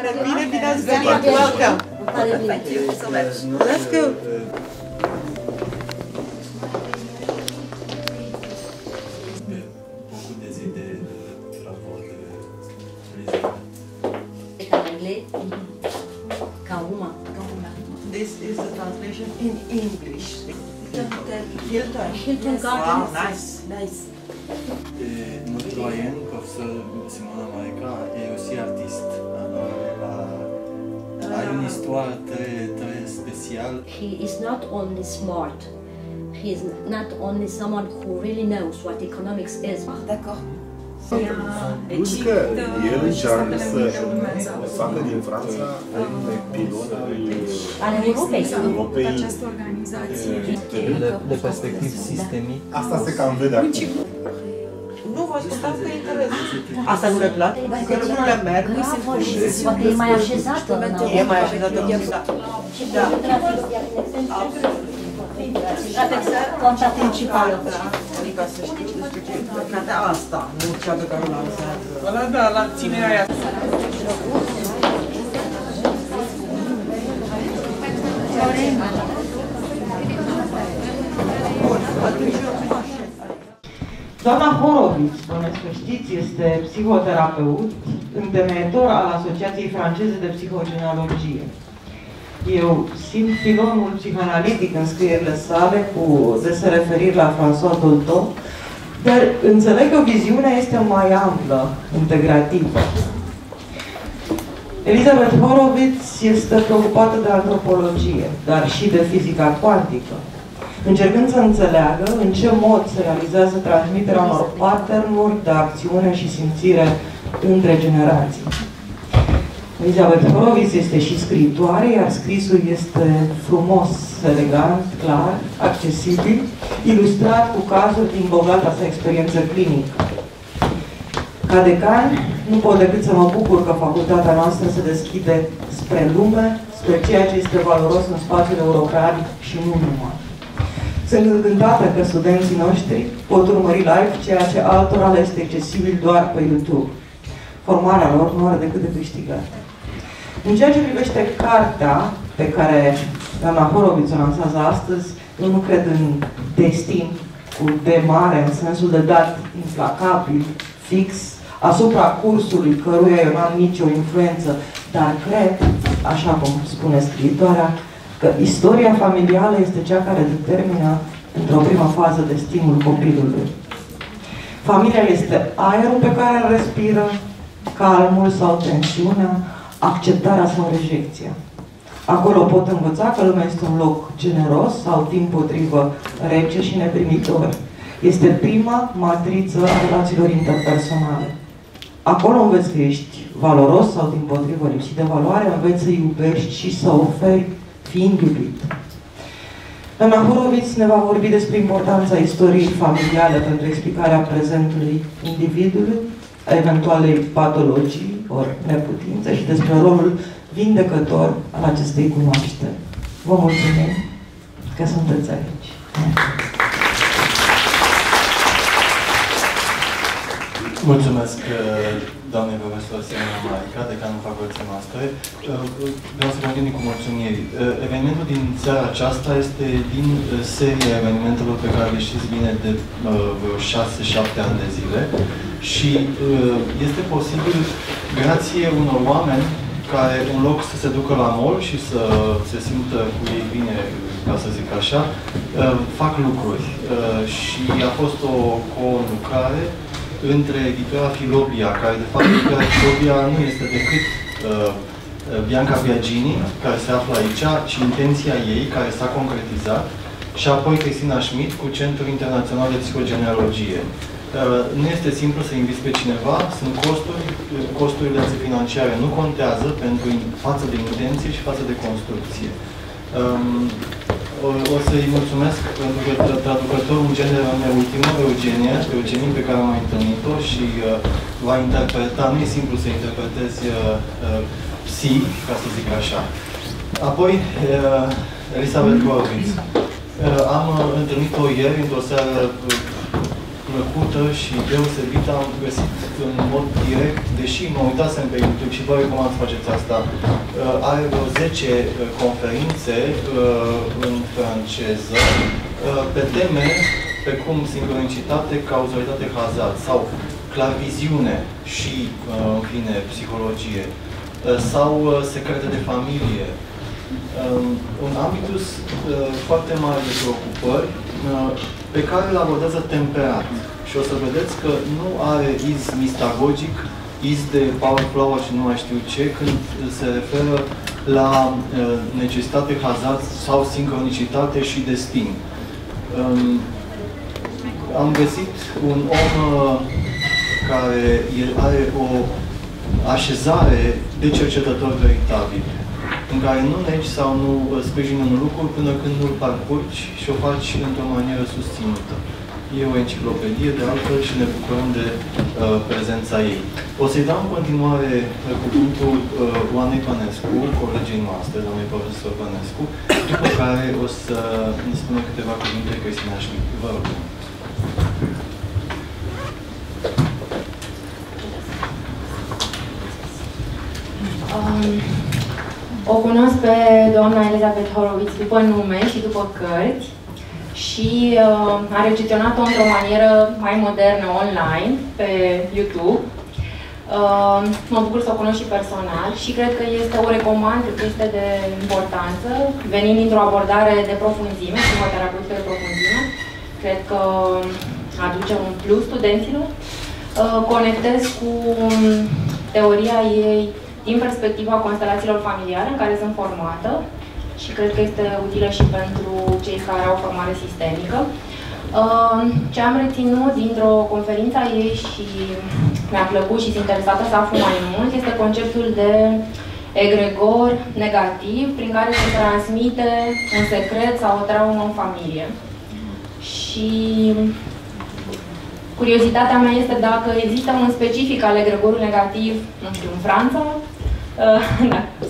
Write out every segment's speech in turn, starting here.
Bine, bine ați venit! Welcome! Thank you so much. Let's go! Beaucoup des idées de travaux de En anglais, ca uma. This is the translation in English. Hilton. Hilton Wow, Gardens. nice. Nice. Notre doyen, professeur Simona Maica, est aussi artiste. Alors, elle a une histoire très, très spéciale. He is not only smart, he is not only someone who really knows what economics is. D'accord. Plus că el încearcă să facă din Franța un pilon Ale Europei. Europei. Această organizație. Le perspectives systémiques. Asta se cam vede acum. Nu vă ascultați că interesează. Asta nu le place? Că lucrurile merg. Poate e mai așezată. E mai așezată. Da. Conta principală. Adică să știți despre ce e asta, nu cea pe care o lansează. Ăla da, la ținerea aia. Doamna Horowitz, bănuiesc că știți, este psihoterapeut, întemeietor al Asociației Franceze de Psihogenealogie. Eu simt filonul psihoanalitic în scrierile sale cu dese referiri la François Dolto, dar înțeleg că viziunea este mai amplă, integrativă. Elizabeth Horowitz este preocupată de antropologie, dar și de fizica cuantică, încercând să înțeleagă în ce mod se realizează transmiterea unor pattern-uri de acțiune și simțire între generații. Elizabeth Horowitz este și scriitoare, iar scrisul este frumos, elegant, clar, accesibil, ilustrat cu cazuri din bogata sa experiență clinică. Ca decan, nu pot decât să mă bucur că facultatea noastră se deschide spre lume, spre ceea ce este valoros în spațiul european și nu numai. Sunt încântată că studenții noștri pot urmări live ceea ce altora le este accesibil doar pe YouTube. Formarea lor nu are decât de câștigat. În ceea ce privește cartea pe care doamna Horowitz o lansează astăzi, eu nu cred în destin cu D mare, în sensul de dat implacabil, fix, asupra cursului căruia eu n-am nicio influență, dar cred, așa cum spune scriitoarea, că istoria familială este cea care determină, într-o primă fază, destinul copilului. Familia este aerul pe care îl respiră, calmul sau tensiunea, acceptarea sau rejecția. Acolo pot învăța că lumea este un loc generos sau, dimpotrivă, rece și neprimitor. Este prima matriță a relațiilor interpersonale. Acolo înveți că ești valoros sau, dimpotrivă, lipsit de valoare, înveți să iubești și să oferi fiind iubit. Doamna Horowitz ne va vorbi despre importanța istoriei familiale pentru explicarea prezentului individului, a eventualei patologii ori neputințe și despre rolul vindecător al acestei cunoașteri. Vă mulțumim că sunteți aici. Mulțumesc, doamne profesor Simona Maica, decanul facultății noastre. Vreau să continui cu mulțumiri. Evenimentul din seara aceasta este din seria evenimentelor pe care le știți bine de vreo 6-7 ani de zile și este posibil grație unor oameni care, în loc să se ducă la mall și să se simtă cu ei bine, ca să zic așa, fac lucruri. Și a fost o lucrare între editura Filobia, care de fapt editura Filobia nu este decât Bianca Biagini, care se află aici, și intenția ei, care s-a concretizat, și apoi Cristina Schmidt cu Centrul Internațional de Psihogenealogie. Nu este simplu să inviți pe cineva, sunt costuri, costurile financiare nu contează față de intenție și față de construcție. O să-i mulțumesc pentru că traducătorul în genere meu ultimul, Eugenie, pe care am mai întâlnit-o și va interpreta, nu e simplu să interpretezi psi, ca să zic așa. Apoi, Elizabeth Horowitz. Am întâlnit-o ieri, într-o seară plăcută și deosebită am găsit în mod direct, deși mă uitasem pe YouTube și vă recomand să faceți asta, are vreo 10 conferințe în franceză pe teme precum sincronicitate, cauzalitate, hazard sau clarviziune și, în fine, psihologie sau secrete de familie. Un ambitus foarte mare de preocupări pe care îl abordează temperat. Și o să vedeți că nu are iz mistagogic, iz de power flower și nu mai știu ce, când se referă la necesitate, hazard sau sincronicitate și destin. Am găsit un om care are o așezare de cercetător veritabil, în care nu negi sau nu sprijini un lucru până când nu-l parcurgi și o faci într-o manieră susținută. E o enciclopedie, de altfel, și ne bucurăm de prezența ei. O să-i dau în continuare cuvântul Oanei Pănescu, colegii noastre, doamnei profesor Pănescu, după care o să ne spună câteva cuvinte Cristina Schmidt. Vă rog. O cunosc pe doamna Elizabeth Horowitz după nume și după cărți și a recepționat-o într-o manieră mai modernă online pe YouTube. Mă bucur să o cunosc și personal și cred că o recomand, că este de importanță, venind dintr-o abordare de profunzime, psihoterapeutică de profunzime. Cred că aduce un plus studenților. Conectez cu teoria ei din perspectiva constelațiilor familiare în care sunt formată și cred că este utilă și pentru cei care au formare sistemică. Ce am reținut dintr-o conferință a ei și mi-a plăcut și sunt interesată să aflu mai mult este conceptul de egregor negativ prin care se transmite un secret sau o traumă în familie. Și curiozitatea mea este dacă există un specific al egregorului negativ, nu știu, în Franța,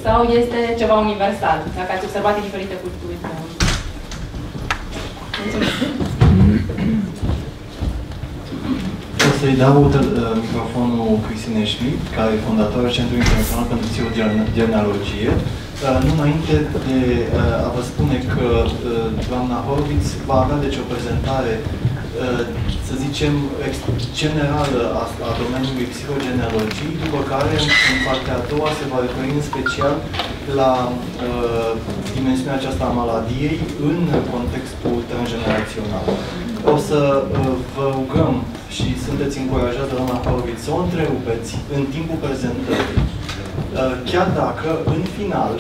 sau este ceva universal, dacă ați observat în diferite culturi. Mulțumesc! O să-i dau microfonul Cristina Schmidt, care e fondatoarea Centrului Internațional pentru Psihogenealogie. Nu înainte de a vă spune că doamna Horowitz va avea deci o prezentare, să zicem, generală a domeniului psihogenealogii, după care, în partea a doua, se va referi în special la dimensiunea aceasta a maladiei în contextul transgenerațional. O să vă rugăm și sunteți încurajați de doamna Horowitz să o întrerupeți în timpul prezentării, chiar dacă, în final,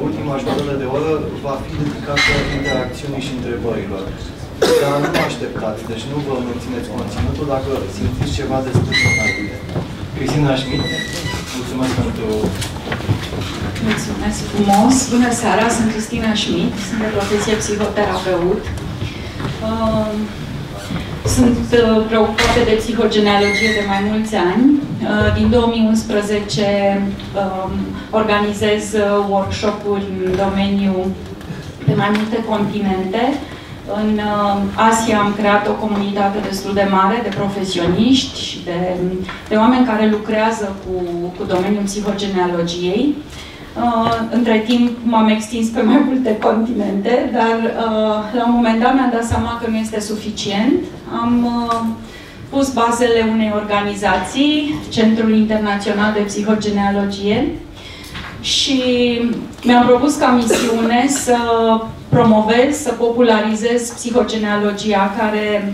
ultima jumătate de oră va fi dedicată interacțiunii și întrebărilor. Dar nu așteptați, deci nu vă mențineți conținutul dacă simțiți ceva de spus înainte. Cristina Schmidt, mulțumesc pentru... Mulțumesc frumos! Bună seara, sunt Cristina Schmidt, sunt de profesie psihoterapeut. Sunt preocupată de psihogenealogie de mai mulți ani. Din 2011 organizez workshop-uri în domeniu pe mai multe continente. În Asia am creat o comunitate destul de mare de profesioniști și de oameni care lucrează cu domeniul psihogenealogiei. Între timp m-am extins pe mai multe continente, dar la un moment dat mi-am dat seama că nu este suficient. Am pus bazele unei organizații, Centrul Internațional de Psihogenealogie, și mi-am propus ca misiune să promovez, să popularizez psihogenealogia, care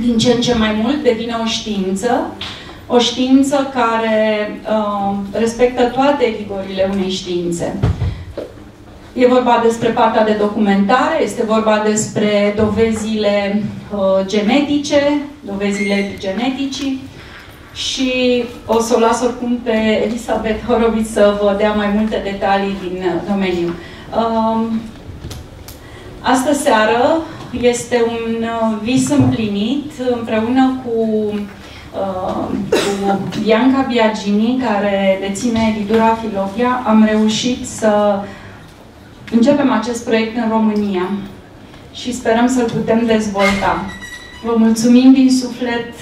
din ce în ce mai mult devine o știință care respectă toate rigorile unei științe. E vorba despre partea de documentare, este vorba despre dovezile genetice, dovezile epigeneticii, și o să o las oricum pe Elizabeth Horowitz să vă dea mai multe detalii din domeniu. Astă seară este un vis împlinit împreună cu Bianca Biagini, care deține editura Filovia. Am reușit să începem acest proiect în România și sperăm să-l putem dezvolta. Vă mulțumim din suflet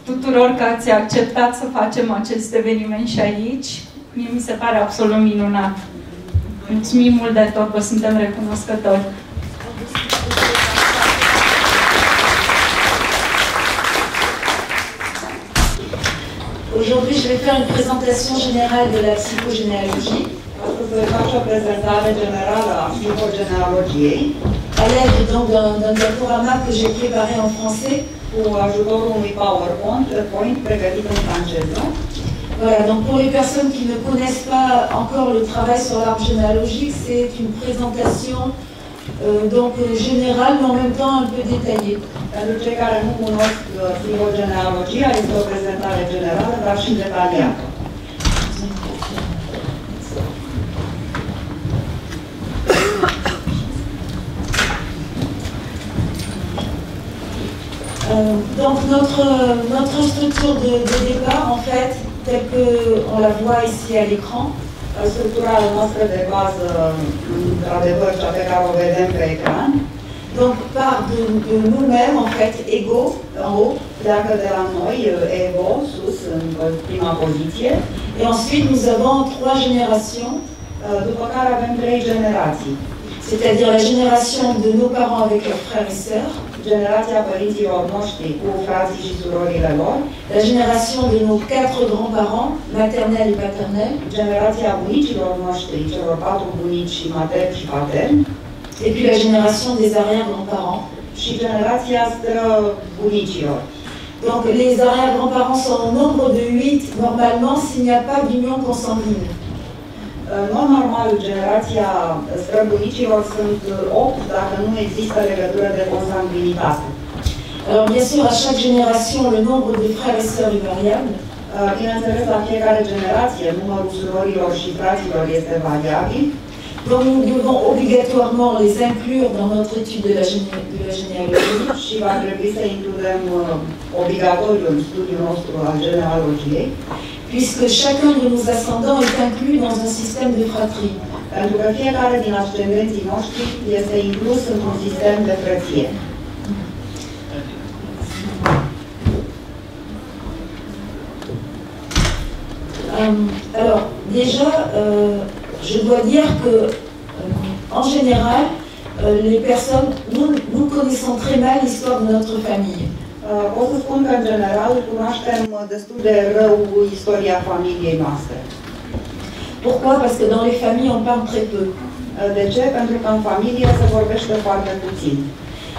tuturor că ați acceptat să facem acest eveniment și aici. Mie mi se pare absolut minunat. Mulțumim mult de tot, vă suntem recunoscători. Aujourd'hui, je vais faire une présentation générale de la psychogénéalogie. À l'aide donc d'un diaporama que j'ai préparé en français. Voilà, donc pour les personnes qui ne connaissent pas encore le travail sur l'arbre généalogique, c'est une présentation donc générale, mais en même temps un peu détaillée. Pentru cei care nu cunosc psihogenealogia, este o prezentare generală, dar și detaliată. Donc notre structure de départ, en fait, telle qu'on la voit ici à l'écran, structura noastră de bază, într-adevăr, cea pe care o vedem pe ecran. Donc part de nous-mêmes, en fait, ego, en haut, pleacă de la noi, ego, sus, în prima poziție. Et ensuite, nous avons 3 générations. După care avem 3 generații. C'est-à-dire la génération de nos parents avec leurs frères et sœurs. Generația părinților noștri cu frații și surorile lor. La génération de nos 4 grands-parents, maternels et paternels. Generația bunicilor noștri, celor 4 bunici și materni și paterni. Et puis la génération des arrière-grands-parents. Și generația străbunicilor. Donc les arrière-grands-parents sont au nombre de 8 normalement s'il n'y a pas d'union consanguine. Normal, generația străbunicilor sunt 8 dacă nu există legătură de consanguinitate. Alors bien sûr, à chaque génération, le nombre de frères et sœurs est variable. Bineînțeles, la fiecare generație, numărul surorilor și fraților este variabil. Donc nous devons obligatoirement les inclure dans notre étude de la généalogie. Și va trebui să includem obligatoriu în studiul nostru al genealogiei. Puisque chacun de nos ascendants est inclus dans un système de fratrie. Pentru că fiecare din ascendenții noștri este inclus într-un sistem de frăție. Alors, déjà, je dois dire que, en général, les personnes, nous connaissons très mal l'histoire de notre famille. Pot să spun că, în general, cunoaștem destul de rău istoria familiei noastre. Pourquoi? Parce que dans les familles, on parle très peu. De ce? Pentru că în familie se vorbește foarte puțin.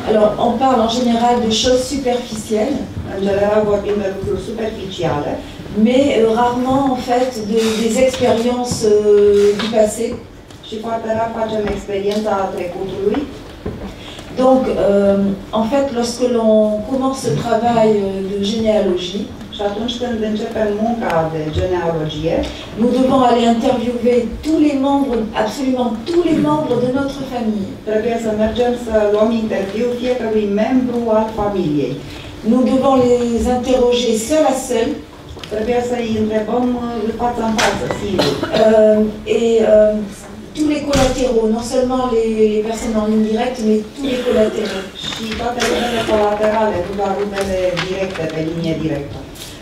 Alors, on parle en général de choses superficielles. În general vorbim de lucruri superficiale. Mais rarement, en fait, des expériences du passé. Și foarte rar facem experiența trecutului. Donc, en fait, lorsque l'on commence ce travail de généalogie, și atunci când începem munca de genealogie, nous devons aller interviewer tous les membres, absolument tous les membres de notre famille. Trebuie să mergem să luăm interviu fiecărui membru al familiei. Nous devons les interroger seul à seul. Trebuie să-i întrebăm față în față, singur. Tous les collatéraux, non seulement les personnes en ligne directe, mais tous les collatéraux. Și toate rudele colaterale, nu doar rudele directe, pe linie directă.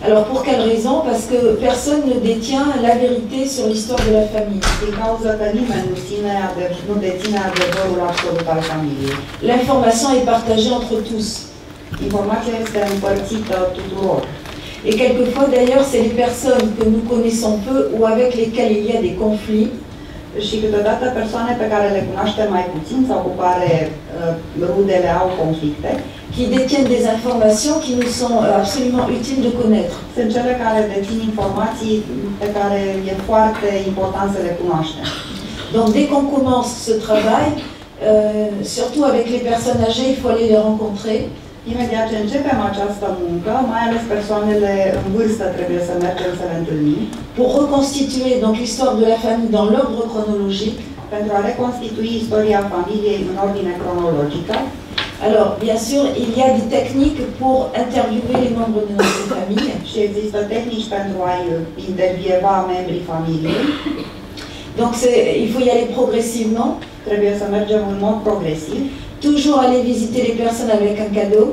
Alors pour quelle raison? Parce que personne ne détient la vérité sur l'histoire de la famille. Din cauza că nimeni nu deține adevărul absolut al familiei. L'information est partagée entre tous. Informația este împărțită tuturor. Et quelquefois d'ailleurs, c'est les personnes que nous connaissons peu ou avec lesquelles il y a des conflits. Și câteodată persoane pe care le cunoaștem mai puțin sau cu care rudele au conflicte, qui détiennent des informations qui nous sont absolument utiles de connaître. Sunt cele care dețin informații pe care e foarte important să le cunoaștem. Donc dès qu'on commence ce travail, surtout avec les personnes âgées, il faut aller les rencontrer. Imediat ce începem această muncă, mai ales persoanele în vârstă trebuie să mergem să le întâlnim. Pour reconstituer donc l'histoire de la famille dans l'ordre chronologique. Pentru a reconstitui istoria familiei în ordine cronologică. Alors, bien sûr, il y a des techniques pour interviewer les membres de notre famille. Și există tehnici pentru a intervieva membrii familiei. Donc il faut y aller progressivement. Trebuie să mergem în mod progresiv. toujours aller visiter les personnes avec un cadeau.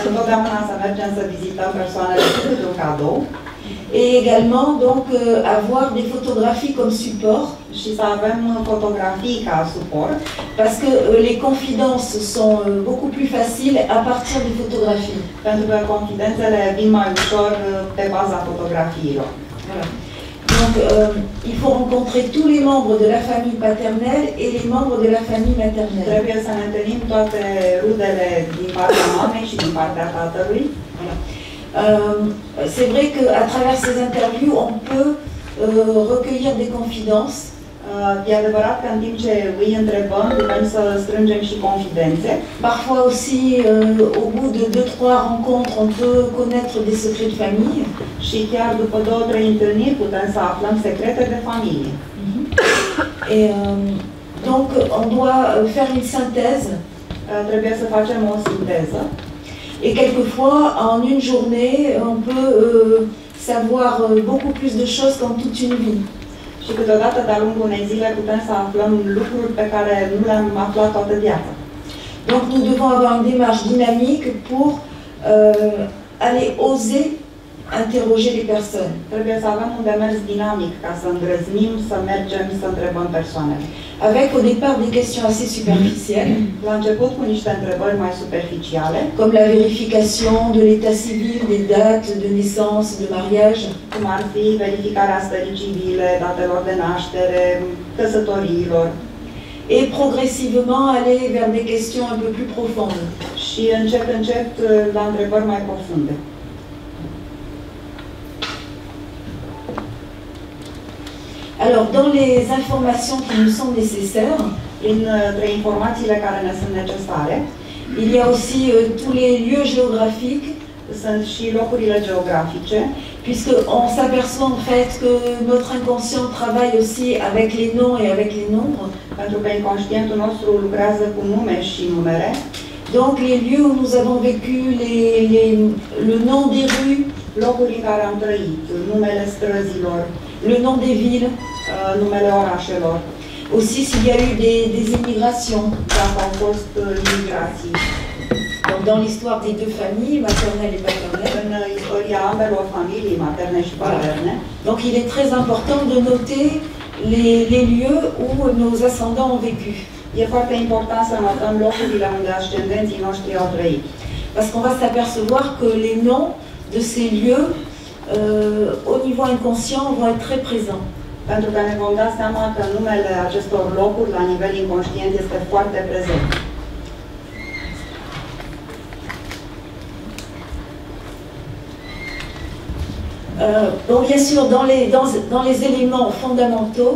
Întotdeauna să mergem să vizităm persoanele cu un cadou. Et également donc avoir des photographies comme support. Și să avem fotografii ca suport. Parce que les confidences sont beaucoup plus faciles à partir des photographies. Pentru că confidențele vin mai ușor pe baza fotografiilor. Voilà. Donc il faut rencontrer tous les membres de la famille paternelle et les membres de la famille maternelle. Trebuie să ne întâlnim toate rudele din partea mamei și din partea tatălui. Voilà. C'est vrai qu'à travers ces interviews, on peut recueillir des confidences. E adevărat că în timp ce îi întrebăm, putem să strângem și confidențe. Parfois aussi, au bout de 2-3 rencontres, on peut connaître des secrets de famille. Și chiar după 2-3 întâlniri putem să aflăm secrete de familie. Et donc, on doit faire une synthèse. Trebuie să facem o sinteză. Et quelquefois, en une journée, on peut savoir beaucoup plus de choses qu'en toute une vie. Și câteodată, de-a lungul unei zile, putem să aflăm lucruri pe care nu le-am aflat toată viața. Donc, nous devons avoir une démarche dynamique pour aller oser interroger les personnes. Trebuie să avem un demers dinamic ca să îndrăznim să mergem să întrebăm persoanele. Avec au départ des questions assez superficielles. La început cu niște întrebări mai superficiale, comme la vérification de l'état civil, des dates de naissance, de mariage. Cum ar fi verificarea stării civile, datelor de naștere, căsătoriilor. Et progressivement aller vers des questions un peu plus profondes. Și încet la întrebări mai profunde. Alors, dans les informations qui nous sont nécessaires, printre informațiile care ne sunt necesare, il y a aussi tous les lieux géographiques. Sunt și locurile geografice, puisqu'on s'aperçoit en fait que notre inconscient travaille aussi avec les noms et avec les nombres. Pentru că inconștientul nostru lucrează cu nume și numere. Donc les lieux où nous avons vécu, le nom des rues, locuri în care am trăit, numele străzilor, le nom des villes, numele orașelor. Aussi s'il y a eu des immigrations. Dacă au fost imigrații. Donc dans l'histoire des deux familles, maternelle et paternelle. În istoria ambelor familii, materne și paterne. Donc il est très important de noter les lieux où nos ascendants ont vécu. E foarte important să notăm locurile unde ascendenții noștri au trăit. Parce qu'on va s'apercevoir que les noms de ces lieux, au niveau inconscient, vont être très présents. Pentru că ne vom da seama că numele acestor locuri, la nivel inconștient, este foarte prezent. Bon, bien sûr, dans les éléments fondamentaux,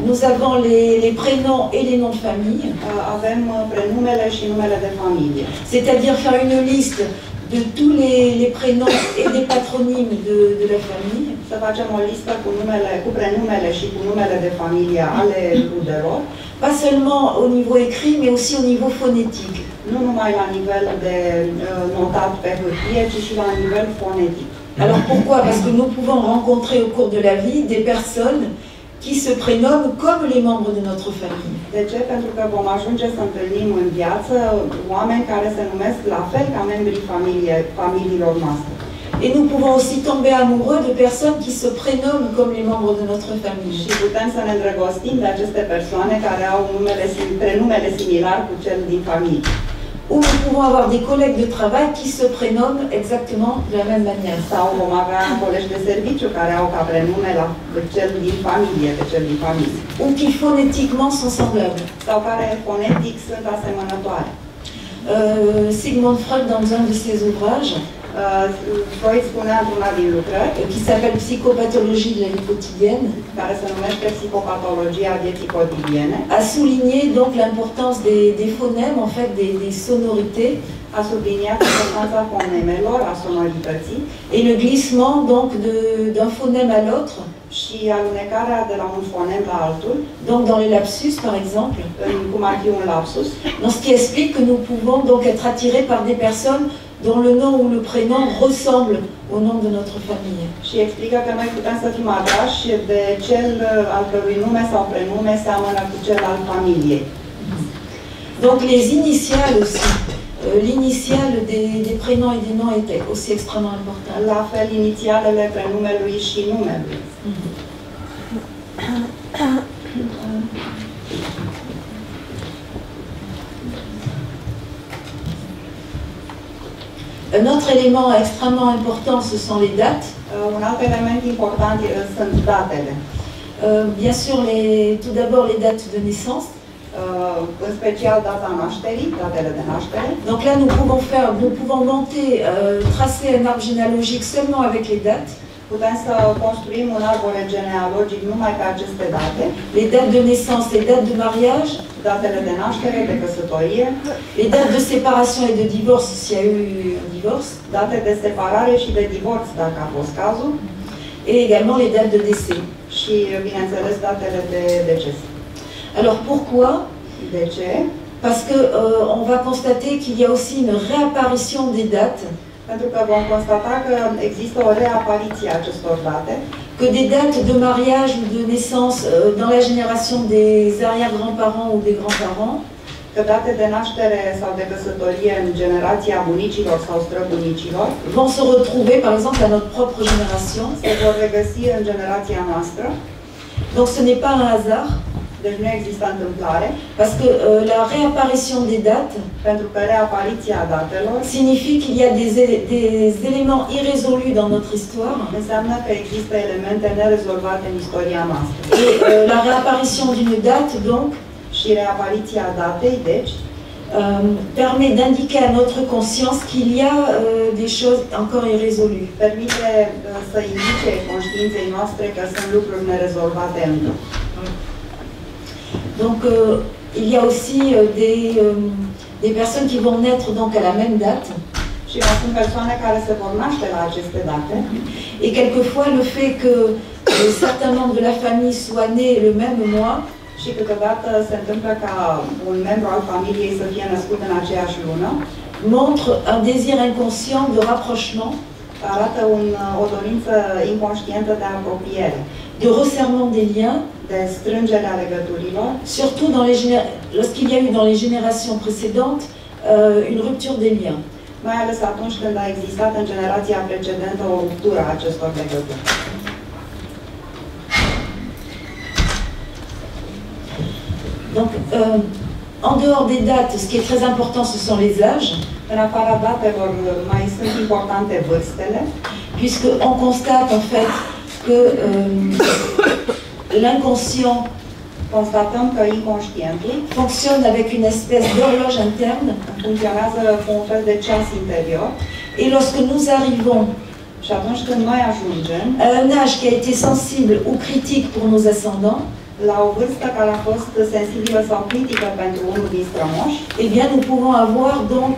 nous avons les prénoms et les noms de famille. C'est-à-dire faire une liste de tous les prénoms et des patronymes de la famille. Să facem o listă cu prenumele și cu numele de familie ale rudelor. Pas seulement au niveau écrit, mais aussi au niveau phonétique. Nu numai la nivel de notat pe hârtie, ci și la nivel fonetic. Alors pourquoi? Parce que nous pouvons rencontrer au cours de la vie des personnes qui se prénomment comme les membres de notre famille. De ce? Pentru că vom ajunge să întâlnim în viață oameni care se numesc la fel ca membrii familiilor noastre. Et nous pouvons aussi tomber amoureux de personnes qui se prénomment comme les membres de notre famille. Și putem să ne îndrăgostim de aceste persoane care au prenumele similar cu cel din familie. Ou nous pouvons avoir des collègues de travail qui se prénomment exactement de la même manière. Sau vom avea colegi de serviciu care au ca prenume la cel din familie, de cel din familie. Ou qui phonétiquement sont semblables. Sau care fonetic sunt asemănătoare. Sigmund Freud, dans un de ses ouvrages, Freud spunea într-una din lucrări, qui s'appelle Psychopathologie de la vie quotidienne, care se numește Psihopatologia vieții cotidiene, a souligné donc l'importance des phonèmes, en fait des sonorités, a subliniat importanța fonemelor, a sonorității, et le glissement donc d'un phonème à l'autre, și alunecarea de la un fonem la altul, donc dans les lapsus par exemple, cum ar fi un lapsus, dans ce qui explique que nous pouvons donc être attirés par des personnes dont le nom ou le prénom ressemble au nom de notre famille. Și explică că noi putem să fim atrași de cel al cărui nume sau prenume seamănă cu cel al familiei. Donc les initiales aussi. L'initiale des prénoms et des noms est aussi extrêmement important. La fel, inițialele prenumelui și numelui. Un autre élément extrêmement important, ce sont les dates. Un alt element important sunt datele. Bien sûr, tout d'abord les dates de naissance. În special data nașterii, datele de naștere. Donc là, nous pouvons monter, tracer un arbre généalogique seulement avec les dates. Putem să construim un arbore genealogic numai pe aceste date. Les dates de naissance, les dates de mariage. Datele de naștere, de căsătorie. Les dates de séparation et de divorce, s'il y a eu un divorce. Date de separare și de divorț, dacă a fost cazul. Et également les dates de décès. Și, bineînțeles, datele de deces. Alors pourquoi? De ce? Parce que on va constater qu'il y a aussi une réapparition des dates. Pentru că vom constata că există o reapariție a acestor date. Que des dates de mariage ou de naissance dans la génération des arrière-grands-parents ou des grands-parents. Că date de naștere sau de căsătorie în generația bunicilor sau străbunicilor vont se retrouver, par exemple, à notre propre génération. Se vor regăsi în generația noastră. Donc ce n'est pas un hasard. Deci nu există întâmplare. Parce que la réapparition des dates, pentru că reapariția datelor, signifie qu'il y a des éléments irrésolus dans notre histoire. Înseamnă că există elemente nerezolvate în istoria noastră. Et la réapparition d'une date, donc, și reapariția datei, deci, permet d'indiquer à notre conscience qu'il y a des choses encore irrésolues. Permite să indice conștiinței noastre că sunt lucruri nerezolvate încă. Donc, il y a aussi des personnes qui vont naître donc à la même date. Și mai sunt persoane care se vor naște la aceste date. Et quelquefois, le fait que certains membres de la famille soient nés le même mois, și câteodată se întâmplă ca un membru al familiei să fie născut în aceeași lună, montre un désir inconscient de rapprochement, arată o dorință inconștientă de apropiere, de resserrement des liens, de strângere a legăturilor, surtout lorsqu'il y a eu dans les générations précédentes une rupture des liens. Mai ales atunci când a existat în generația precedentă o ruptură a acestor legături. Donc, en dehors des dates, ce qui est très important, ce sont les âges. În afara datelor, mai sunt importante vârstele, puisqu'on constate en fait que l'inconscient, constatăm că inconștientul fonctionne avec une espèce d'horloge interne, funcționează cu un fel de ceas interior. Et lorsque nous arrivons și atunci când noi ajungem à un âge qui a été sensible ou critique pour nos ascendants, la o vârstă care a fost sensibilă sau critică pentru unul din strămoși, eh bien nous pouvons avoir donc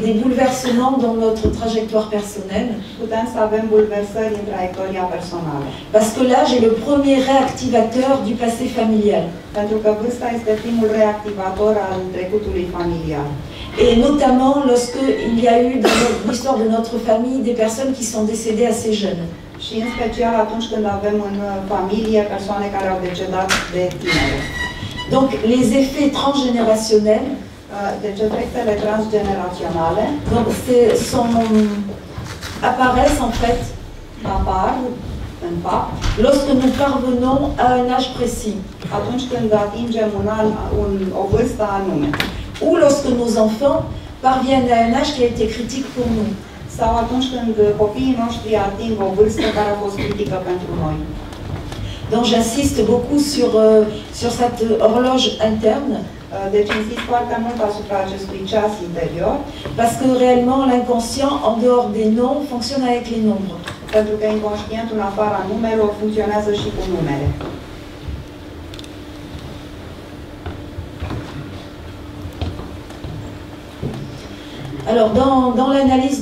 des bouleversements dans notre trajectoire personnelle. Putem să avem bulversări în traiectoria personală. Parce que l'âge est le premier réactivateur du passé familial. Pentru că vârsta este primul reactivator al trecutului familial. Et notamment lorsque il y a eu dans l'histoire de notre famille des personnes qui sont décédées assez jeunes. Și în special atunci când avem în familie persoane care au decedat de tinere. Donc les effets transgénérationnels, deci efectele transgeneraționale, donc apparaissent en fait, apar în fapt, lorsque nous parvenons à un âge précis. Atunci când atingem o vârstă anume. Ou lorsque nos enfants parviennent à un âge qui a été critique pour nous. Sau atunci când copiii noștri ating o vârstă care a fost critică pentru noi. Donc j'insiste beaucoup sur cette horloge interne. Deci insist foarte mult asupra acestui ceas interior. Parce que réellement l'inconscient, en dehors des noms, fonctionne avec les nombres. Pentru că inconștientul în afara numelor funcționează și cu numere. Alors, dans l'analyse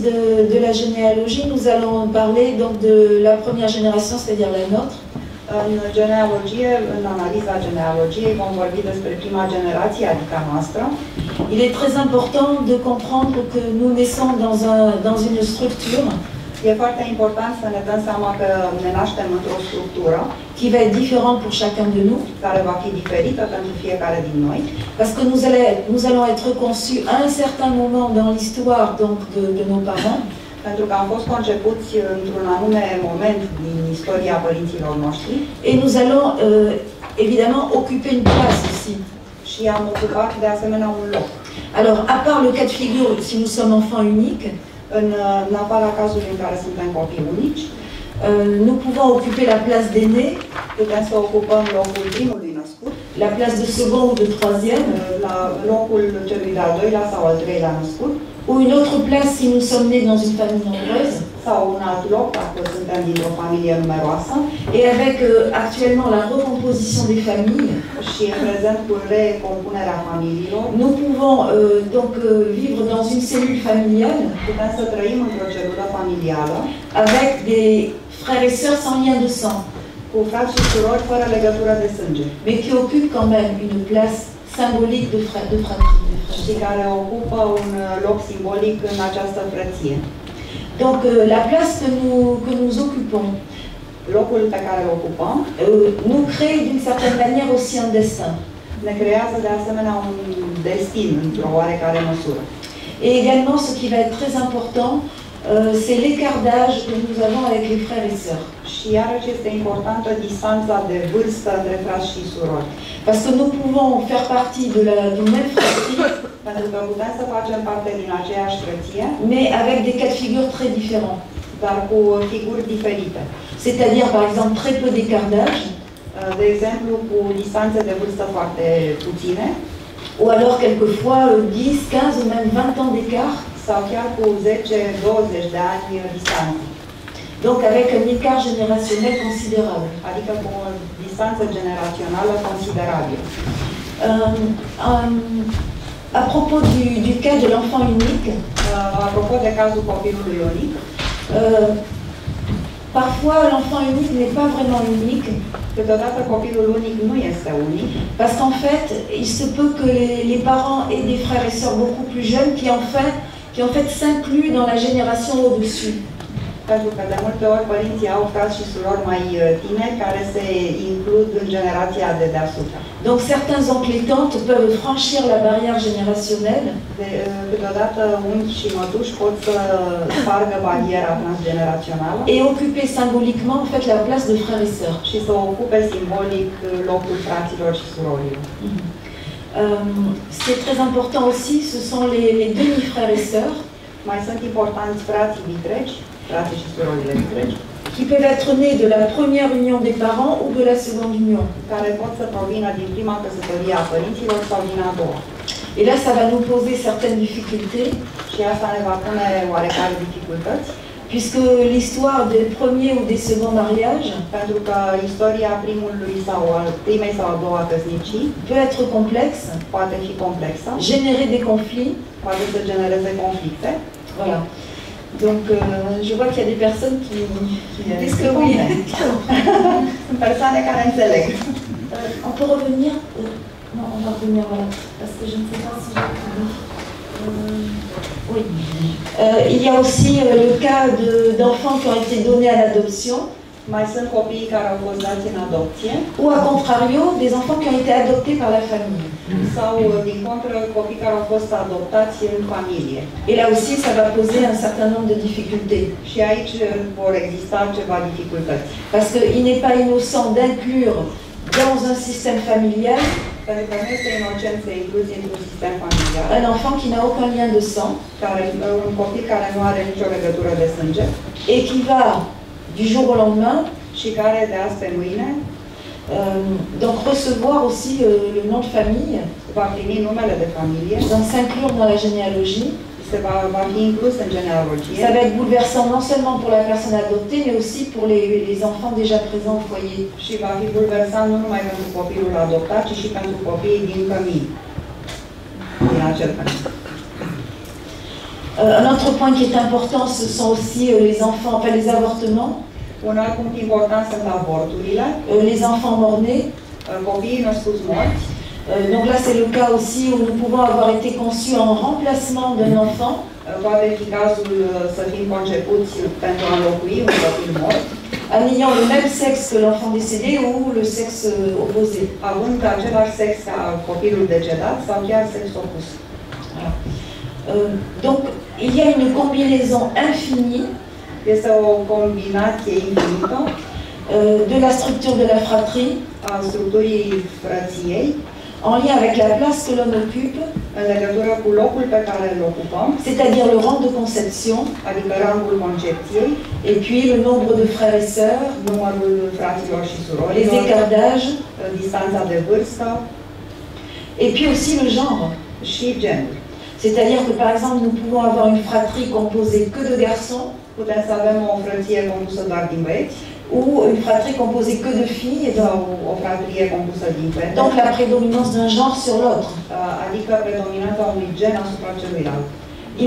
de la généalogie, nous allons parler donc de la première génération, c'est-à-dire la nôtre. În genealogie, în analiza genealogiei, vom vorbi despre prima generație, adică a noastră. Il est très important de comprendre que nous naissons dans une structure. E foarte important să ne dăm seama că ne naștem într-o structură qui va être différente pour chacun de nous, care va fi diferită pentru fiecare din noi, parce que nous allons être conçus à un certain moment dans l'histoire donc de nos parents, pentru că am fost concepuți într-un anume moment din istoria părinților noștri et nous allons évidemment occuper une place aussi. și am ocupat de asemenea un loc. Alors, à part le cas de figure, si nous sommes enfants uniques, În afara cazului în care suntem copii unici, nous pouvons occuper la place d'aîné, putem să ocupăm locul primului născut, la place de second ou de troisième, la locul celui de-al doilea sau al treilea născut, ou une autre place si nous sommes nés dans une famille nombreuse, sau un alt loc dacă suntem dintr-o familie numeroasă. et avec actuellement la recomposition des familles, Și în prezent cu recompunerea familiilor, nous pouvons donc vivre dans une cellule familiale putem să trăim într-o celulă familială avec des frères et sœurs sans lien de sang, cu frați și surori fără legătură de sânge, mais qui occupent quand même une place symbolique de fratrie. și care ocupă un loc simbolic în această frăție. Donc la place que nous occupons Locul pe care îl ocupăm nous crée d'une certaine manière aussi un destin. ne creează de asemenea un destin într-o oarecare măsură. Et également, ce qui va être très important, c'est l'écart d'âge que nous avons avec les frères et sœurs. Și iarăși este importantă distanța de vârstă între frați și surori. Parce que nous pouvons faire partie d'une même fratrie, Pentru că putem să facem parte din aceeași frăție, mais avec des cas de figure très différents. dar cu figuri diferite. C'est-à-dire, par exemple, très peu d'écart d'âge, De exemplu, cu distanțe de vârstă foarte puține, ou alors quelquefois 10, 15 ou même 20 ans d'écart. sau chiar cu 10-20 de ani distanță. Donc avec un écart générationnel considérable. Adică cu o distanță generațională considerabilă. À propos du cas de l'enfant unique, Apropo de cazul copilului unic, parfois l'enfant unique n'est pas vraiment unique, câteodată copilul unic nu este unic, parce qu'en fait, il se peut que les parents aient des frères et sœurs beaucoup plus jeunes qui en fait s'incluent dans la génération au-dessus. pentru că de multe ori părinții au frați și surori mai tineri care se includ în generația de deasupra. Donc certains oncles et tantes peuvent franchir la barrière générationnelle Câteodată unchi și mătuși pot să spargă bariera transgenerațională et occuper symboliquement en fait la place de frères et sœurs. și să ocupe simbolic locul fraților și surorilor. Ce qui est très important aussi, ce sont les demi-frères et sœurs Mai sunt importanți frații vitregi, frații și surorile vitregi, qui peuvent être nés de la première union des parents ou de la seconde union. care pot să provină din prima căsătorie a părinților sau din a doua. Et là, ça va nous poser certaines difficultés, Și asta ne va pune oarecare dificultăți, puisque l'histoire des premiers ou des seconds mariages pentru că istoria primei sau a doua căsnicii peut être complexe, poate fi complexă, générer des conflits. poate să genereze conflicte. Voilà. Donc, je vois qu'il y a des personnes qui disent que oui. Sunt persoane care înțeleg. On peut revenir non, on va revenir, voilà. Parce que je ne sais pas si j'ai trouvé. Oui. Il y a aussi le cas d'enfants qui ont été donnés à l'adoption. Mai sunt copiii care au fost dați în adopție Ou à contrario, des enfants qui ont été adoptés par la famille. sau, din contră, copii care au fost adoptați în familie. Et là aussi, ça va poser un certain nombre de difficultés. Și aici vor exista ceva dificultăți. Parce qu'il n'est pas innocent d'inclure dans un système familial Pentru că nu este inocent să incluzi într-un sistem familial un enfant qui n'a aucun lien de sang un copil care nu are nicio legătură de sânge et qui va, du jour au lendemain, și care de azi pe mâine donc recevoir aussi le nom de famille, va primi numele de familie, donc s'inclure dans la généalogie. va fi inclus în genealogie. Ça va être bouleversant non seulement pour la personne adoptée, mais aussi pour les enfants déjà présents au foyer. Și va fi bulversant nu numai pentru copilul adoptat, ci și pentru copiii din cămin, din acel cămin. Un autre point qui est important, ce sont aussi les enfants, enfin les avortements. Un alt punct important sunt avorturile, les enfants morts-nés. Copiii născuți morți. Donc là, c'est le cas aussi où nous pouvons avoir été conçus en remplacement d'un enfant. Poate fi cazul să fim concepuți pentru a înlocui un copil mort, en ayant le même sexe que l'enfant décédé ou le sexe opposé. având același sex ca copilul decedat sau chiar sex opus. Donc, il y a une combinaison infinie Este o combinație infinită de la structure de la fratrie a structurii frăției, en lien avec la place que l'homme occupe, în legătură cu locul pe care îl ocupăm, c'est-à-dire le rang de conception, adică rangul concepției, et puis le nombre de frères et sœurs, numărul fraților și les surorilor, écarts d'âge, distanța de vârstă et puis aussi le genre. și genul. C'est-à-dire que par exemple, nous pouvons avoir une fratrie composée que de garçons, Putem să avem o frăție compusă doar din băieți ou une fratrie composée que de filles, et sau donc, o fratrie compusă din fete, donc la prédominance d'un genre sur l'autre. adică predominanța unui gen asupra celuilalt.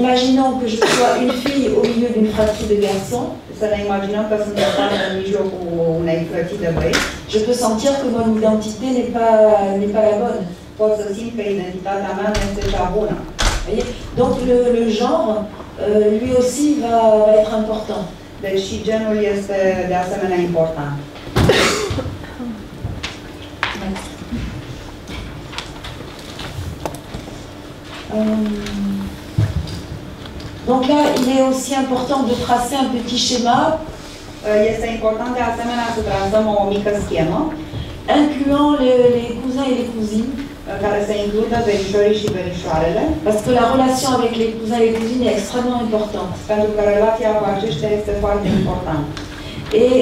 Imaginons que je sois une fille au milieu d'une fratrie de garçons, Să ne imaginăm că sunt o fată în mijlocul unei frății de băieți, je peux sentir que mon identité n'est pas la bonne. pot să simt că identitatea mea nu este cea bună. Voyez. Donc le genre, lui aussi, va être important. Deci și genul este de asemenea important. Donc là, il est aussi important de tracer un petit schéma Este important de asemenea să trasăm o mică schemă incluant les cousins et les cousines, care să includă verișorii și verișoarele, parce que la relation avec les cousins et les cousines est extrêmement importante. pentru că relația cu aceștia este foarte importantă. Et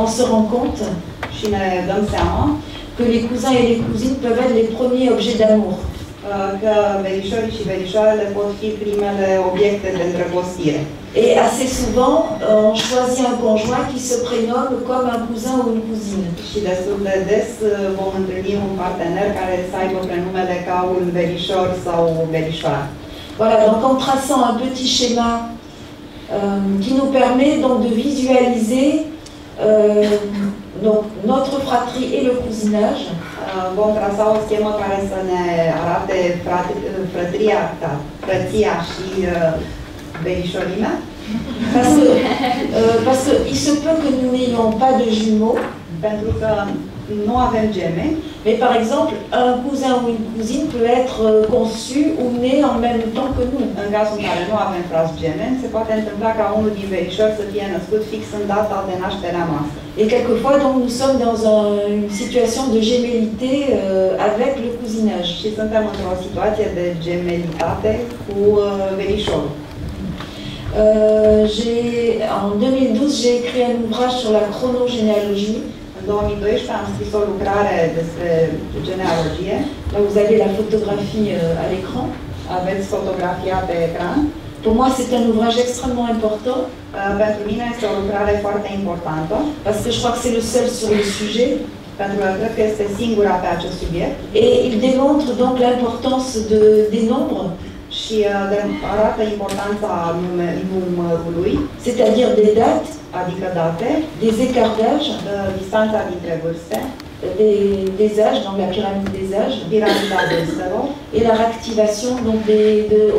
on se rend compte Și ne dăm seama que les cousins et les cousines peuvent être les premiers objets d'amour. că verișorii și verișoarele pot fi primele obiecte de îndrăgostire. Et assez souvent, on choisit un conjoint qui se prénomme comme un cousin ou une cousine. Și destul de des vom întâlni un partener care să aibă prenumele ca un verișor sau o verișoară. Voilà, donc en traçant un petit schéma qui nous permet donc de visualiser donc notre fratrie et le cousinage. Vom trasa o schemă care să ne arate frăția și verișorimea. Parce qu'il se peut que nous n'ayons pas de jumeaux, pentru că nu avem gemeni, mais par exemple, un cousin ou une cousine peut être conçu ou né en même temps que nous. în cazul în care nu avem frați gemeni, se poate întâmpla ca unul din verișori să fie născut fix în data de naștere a noastră. Et quelquefois, donc, nous sommes dans une situation de gémellité avec le cousinage. Și suntem într-o situație de gemelitate cu verișorul. En 2012, j'ai écrit un ouvrage sur la chronogénéalogie. În 2012 am scris o lucrare despre genealogie. Là, vous avez la photographie à l'écran. Aveți fotografia pe ecran. Pour moi, c'est un ouvrage extrêmement important. Pentru mine este o lucrare foarte importantă. Parce que je crois que c'est le seul sur le sujet. Pentru că cred că este singura pe acest subiect. Et il démontre donc l'importance des nombres. Și arată importanța numărului, c'est-à-dire des dates, adică date, des écarts d'âge, distanța dintre vârste, des âges, donc la pyramide des âges, piramida vârstelor, et la réactivation donc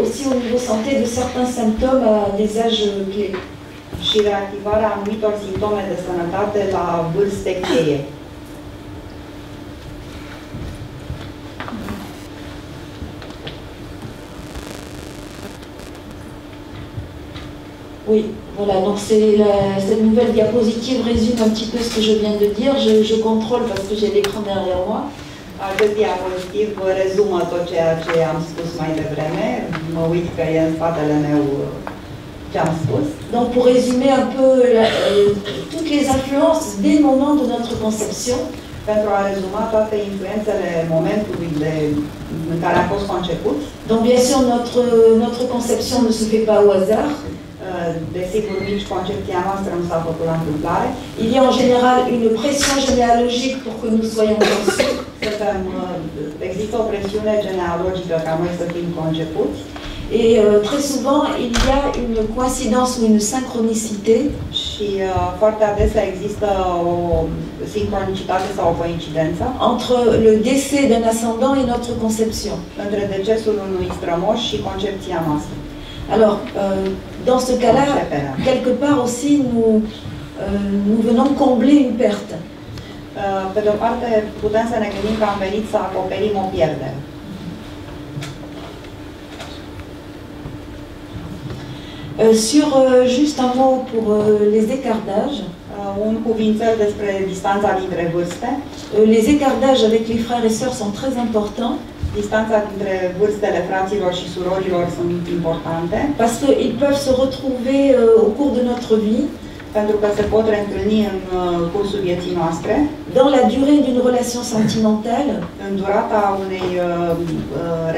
aussi au niveau santé de certains symptômes à des âges clés. Și reactivarea anumitor simptome de sănătate la vârste cheie. Oui, voilà, donc cette nouvelle diapositive résume un petit peu ce que je viens de dire. Je contrôle parce que j'ai l'écran derrière moi. Acest diapozitiv rezumă tot ceea ce am spus mai devreme. Mă uit că e în spatele meu ce am spus. Donc pour résumer un peu toutes les influences des moments de notre conception, pentru a rezuma toate influențele momentului în care a fost conceput. Donc bien sûr, notre conception ne se fait pas au hasard. Desigur, nici concepția noastră nu s-a făcut la întâmplare. Il y a en général une pression généalogique pour que nous soyons conçus. Există o presiune genealogică ca noi să fim concepuți. Et très souvent, il y a une coïncidence ou une synchronicité. Și foarte adesea există o sincronicitate sau o coincidență entre le décès d'un ascendant et notre conception. Între decesul unui strămoș și concepția noastră. Alors, dans ce cas-là, quelque part aussi, nous venons combler une perte. Pe de o parte, putem să ne gândim că am venit să acoperim o pierdere. Sur juste un mot pour les écartages. Un cuvințel despre distanța dintre vârste. Les écartages avec les frères et sœurs sont très importants. Distanța dintre vârstele fraților și surorilor sunt importante. Parce qu'ils peuvent se retrouver au cours de notre vie. Pentru că se pot reîntâlni în cursul vieții noastre. Dans la durée d'une relation sentimentale. În durata unei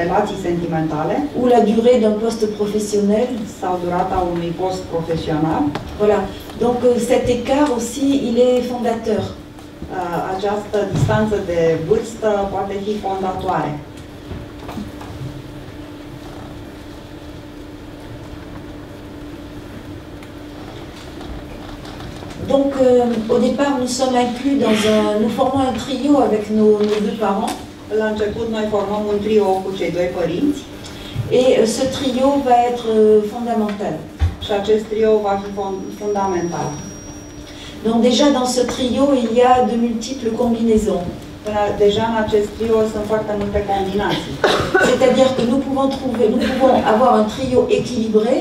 relații sentimentale. Ou la durée d'un poste professionnel. Sau durata unui post profesional. Voilà. Donc cet écart aussi, il est fondateur. Această distanță de vârstă poate fi fondatoare. Donc, au départ, nous sommes inclus nous formons un trio avec nos deux parents. La început, noi formăm un trio cu cei doi părinți. Et ce trio va être fondamental. Și acest trio va fi fundamental. Donc déjà, dans ce trio, il y a de multiples combinaisons. Deja în acest trio sunt foarte multe combinații. C'est-à-dire que nous pouvons avoir un trio équilibré.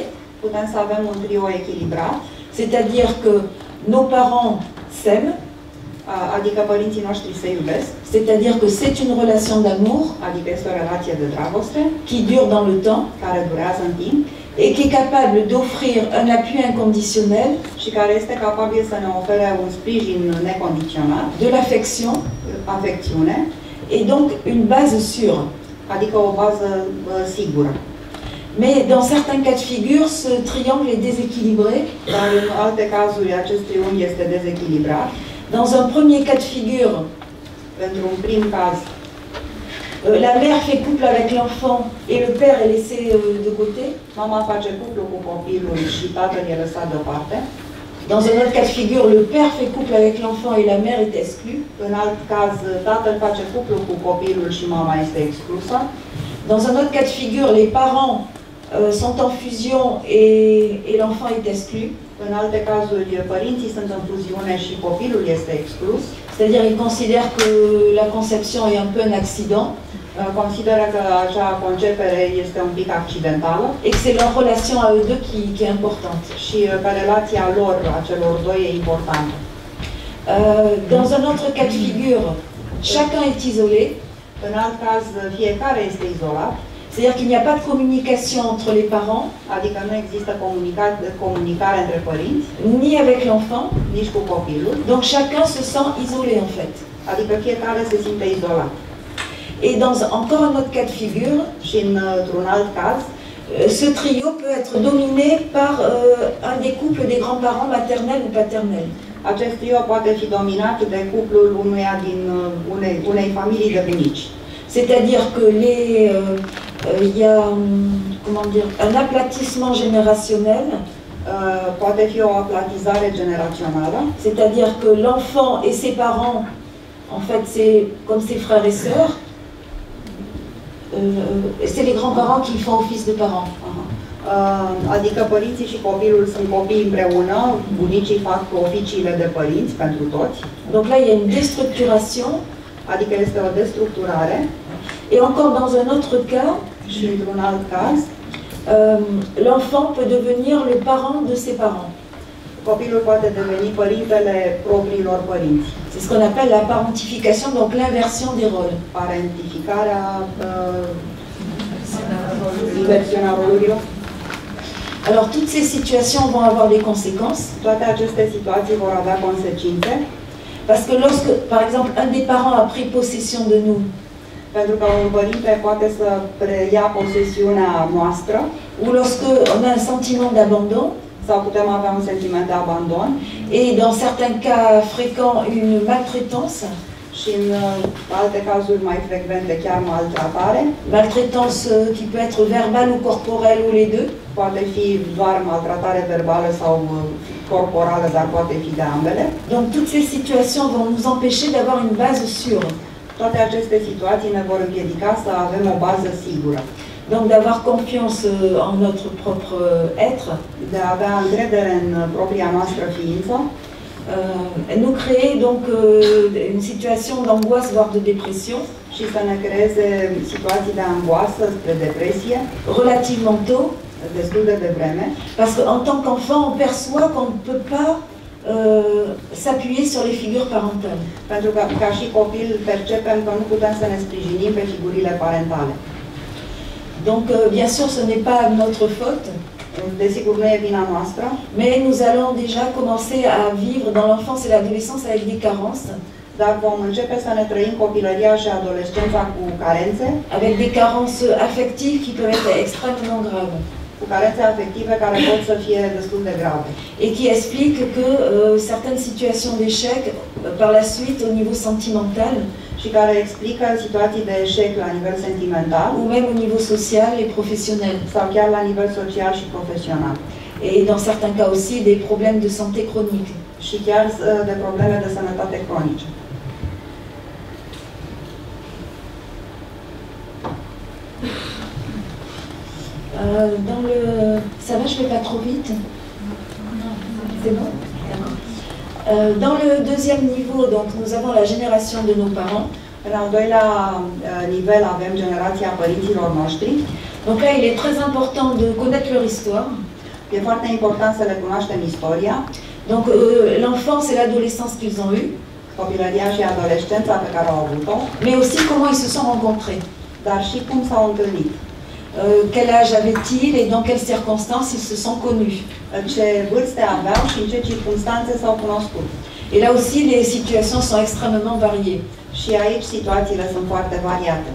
Putem să avem un trio echilibrat. C'est-à-dire que nos parents s'aiment, adică părinții noștri se iubesc, c'est-à-dire que c'est une relation d'amour, adică este o relație de dragoste, qui dure dans le temps, care durează în timp, et qui est capable d'offrir un appui inconditionnel, și care este capabil să ne ofere un sprijin necondiționat, de l'affection, afecțiune, et donc une base sûre, adică o bază sigură. Mais dans certains cas de figure, ce triangle est déséquilibré. Dar în alte cazuri, acest triunghi este dezechilibrat. Dans un premier cas de figure, pentru un prim caz, la mère fait couple avec l'enfant et le père est laissé de côté. Mama face cuplu cu copilul și tatăl e lăsat deoparte. Dans un autre cas de figure, le père fait couple avec l'enfant et la mère est exclue. În alt caz, tatăl face cuplu cu copilul și mama este exclusă. Dans un autre cas de figure, les parents sont en fusion et l'enfant est exclu. În alte cazuri, părinții sunt în fuziune și copilul este exclus. C'est-à-dire qu'ils considèrent que la conception est un peu un accident. Consideră că acea concepere este un pic accidentală. Et que c'est leur relation à eux deux qui est importante. Și că relația lor, a celor doi, e importantă. Dans un autre cas de figure, chacun est isolé. În alt caz, fiecare este izolat. C'est-à-dire qu'il n'y a pas de communication entre les parents, adică nu există comunicare între părinți, ni avec l'enfant, nici cu copilul. Donc chacun se sent isolé en fait. Adică fiecare se simte izolat. Et dans encore un autre cas de figure, și într-un alt caz, ce trio peut être dominé par un des couples des grands-parents maternels ou paternels. Acest trio poate fi dominat de cuplul unuia din unei familii de bunici. C'est-à-dire que il y a comment dire, un aplatissement générationnel. Poate fi o aplatizare generațională. C'est-à-dire que l'enfant et ses parents, en fait, c'est comme ses frères et sœurs. C'est les grands-parents qui font office de parents. Adică părinții și copilul sunt copii împreună, bunicii fac oficiile de părinți pentru toți. Donc là, il y a une déstructuration. Adică este o destructurare. Et encore dans un autre cas, și într-un alt caz, l'enfant peut devenir le parent de ses parents. Copilul poate deveni părintele propriilor părinți. C'est ce qu'on appelle la parentification, donc l'inversion des rôles. Parentificarea, inversiunea rolurilor. Alors toutes ces situations vont avoir des conséquences. Toate aceste situații vor avea consecințe. Parce que lorsque, par exemple, un des parents a pris possession de nous, pentru că un părinte poate să preia posesiunea noastră, ou lorsque on a un sentiment d'abandon, sau putem avea un sentiment de abandon, et dans certains cas fréquents une maltraitance, și în alte cazuri mai frecvente chiar maltratare. Maltraitance qui peut être verbale ou corporelle ou les deux. Poate fi doar maltratare verbală sau corporală, dar poate fi de ambele. Donc toutes ces situations vont nous empêcher d'avoir une base sûre. Toate aceste situații ne vor împiedica să avem o bază sigură. Donc d'avoir confiance en notre propre être. De a avea încredere în propria noastră ființă. Nous créer donc une situation d'angoisse, voire de dépression. Și să ne creeze situații de angoasă spre depresie. Relativement tôt. Destul de devreme. Parce qu'en tant qu'enfant, on perçoit qu'on ne peut pas s'appuyer sur les figures parentales. Pentru că ca și copil percepem că nu putem să ne sprijinim pe figurile parentale. Donc bien sûr ce n'est pas notre faute. Desigur nu e vina noastră. Mais nous allons déjà commencer à vivre dans l'enfance et l'adolescence avec des carences. Dar vom începe să ne trăim copilăria și adolescența cu carențe. Avec des carences affectives qui peuvent être extrêmement graves. Cu carențe afective care pot să fie destul de grave. Et qui explique que certaines situations d'échec par la suite au niveau sentimental și care explică situații de eșec la nivel sentimental ou même au niveau social et professionnel sau chiar la nivel social și profesional. Et dans certains cas aussi des problèmes de santé chronique. Și chiar de probleme de sănătate cronice. Dans le... Ça va, je vais pas trop vite? C'est bon? Dans le deuxième niveau, donc, nous avons la génération de nos parents. În al doilea nivel avem generația părinților noștri. Donc là, il est très important de connaître leur histoire. E foarte important să le cunoaștem istoria. Donc l'enfance et l'adolescence qu'ils ont eue. Copilăria și adolescența pe care au avut-o. Mais aussi comment ils se sont rencontrés. Dar și cum s-au întâlnit. Quel âge avaient-ils et dans quelles circonstances ils se sont connus. Ce vârste aveau și în ce circunstanțe s-au cunoscut. Et là aussi, les situations sont extrêmement variées. Și aici situațiile sunt foarte variate.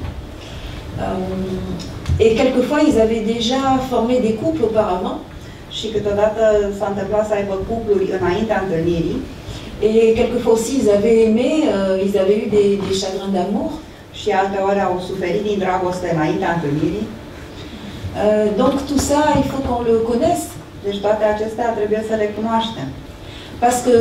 Et quelquefois, ils avaient déjà formé des couples auparavant. Și câteodată s-a întâmplat să aibă cupluri înaintea întâlnirii. Et quelquefois aussi, ils avaient aimé, ils avaient eu des chagrins d'amour. Și alteori au suferit din dragoste înaintea întâlnirii. Donc tout ça, il faut qu'on le connaisse. Deci toate acestea trebuie să le cunoaștem. Parce que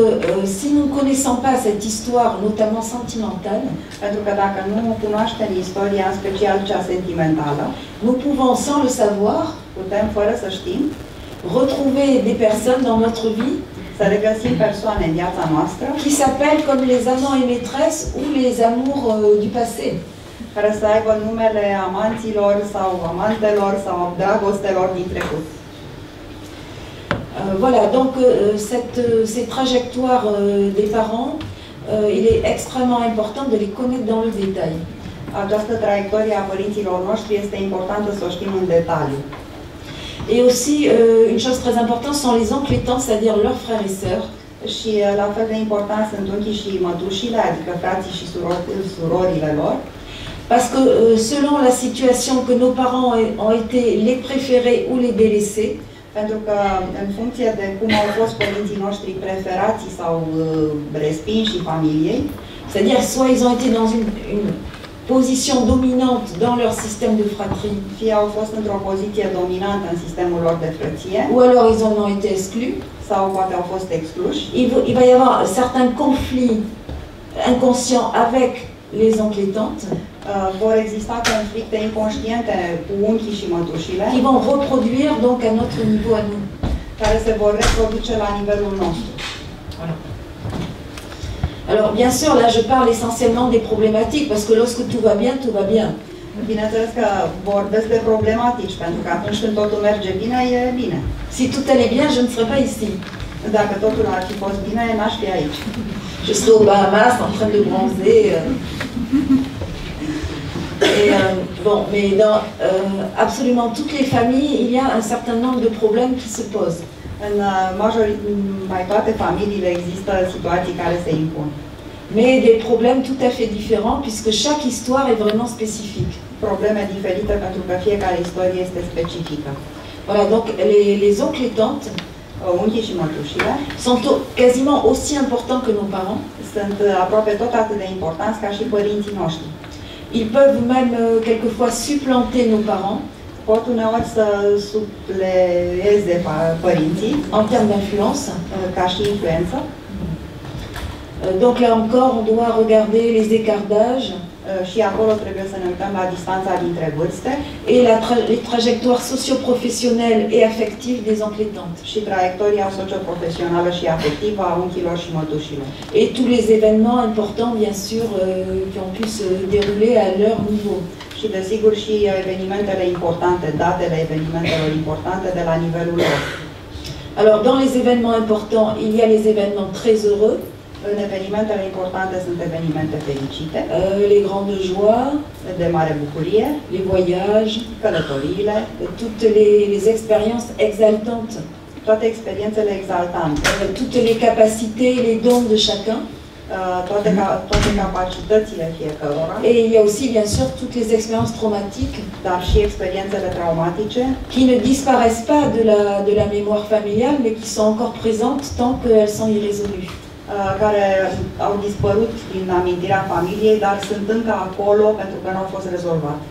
si nous ne connaissons pas cette histoire, notamment sentimentale, pentru că dacă nu cunoaștem istoria, în special cea sentimentală, nous pouvons, sans le savoir, putem fără să știm, retrouver des personnes dans notre vie, să regăsim persoane în viața noastră, qui s'appellent comme les amants et maîtresses ou les amours du passé. Care să aibă numele amanților sau amantelor sau dragostelor din trecut. Voilà, donc ces trajectoires des parents, il est extrêmement important de les connaître dans le détail. Această traiectorie a părinților noștri este importantă să o știm în detaliu. Et aussi, une chose très importante sont les oncles et tantes, c'est-à-dire leurs frères et sœurs. Și la fel de important sunt unchii și mătușile, adică frații și surorile lor. Parce que selon la situation que nos parents ont été les préférés ou les délaissés, pentru că în funcție de cum au fost părinții noștri preferații sau respinși familiei, c'est-à-dire soit ils ont été dans une position dominante dans leur système de fratrie, fie au fost într-o poziție dominantă în sistemul lor de frăție, ou alors ils en ont été exclus, sau poate au fost excluși, il va y avoir certains conflits inconscients avec les oncles et tantes, vor exista conflicte inconștiente cu unchii și mătușile, qui vont reproduire donc à notre niveau à nous, care se vor reproduce la nivelul nostru. Voilà. Alors bien sûr, là je parle essentiellement des problématiques, parce que lorsque tout va bien, tout va bien. Bineînțeles că vorbesc de problematici, pentru că atunci când totul merge bine, e bine. Si tout allait bien, je ne serais pas ici. Dacă totul ar fi fost bine, n-aș fi aici. Je serais aux Bahamas en train de bronzer. Et, bon, mais dans absolument toutes les familles, il y a un certain nombre de problèmes qui se posent. În mai toate familiile există situații care se impun. Mais des problèmes tout à fait différents, puisque chaque histoire est vraiment spécifique. Probleme diferite pentru că fiecare istorie este specifică. Voilà, donc les oncles et tantes unchii și mătușile sont quasiment aussi importants que nos parents. Sunt aproape tot atât de importanți ca și părinții noștri. Ils peuvent même quelquefois supplanter nos parents. Pot uneori să supleeze părinții en termes d'influence, ca și influență. Donc là encore, on doit regarder les écarts d'âge. Și acolo trebuie să ne uităm la distanța dintre vârste. Et les trajectoires socio-professionnelles et affectives des oncles-tantes. Și traiectoria socioprofesională și afectivă a unchilor și mătușilor. Et tous les événements importants, bien sûr, qui ont pu se dérouler à leur niveau. Și desigur și evenimentele importante, datele evenimentelor importante de la nivelul lor. Alors, dans les événements importants, il y a les événements très heureux. În evenimentele importante sunt evenimente fericite, les grandes joies, de mare bucurie, les voyages, călătoriile, toutes les expériences exaltantes, toate experiențele exaltante, toutes les capacités et les dons de chacun. Toate capacitățile fiecărora. Et il y a aussi, bien sûr, toutes les expériences traumatiques, dar și experiențele traumatice, qui ne disparaissent pas de la mémoire familiale, mais qui sont encore présentes tant qu'elles sont irrésolues. Care au dispărut din amintirea familiei, dar sunt încă acolo pentru că nu au fost rezolvate.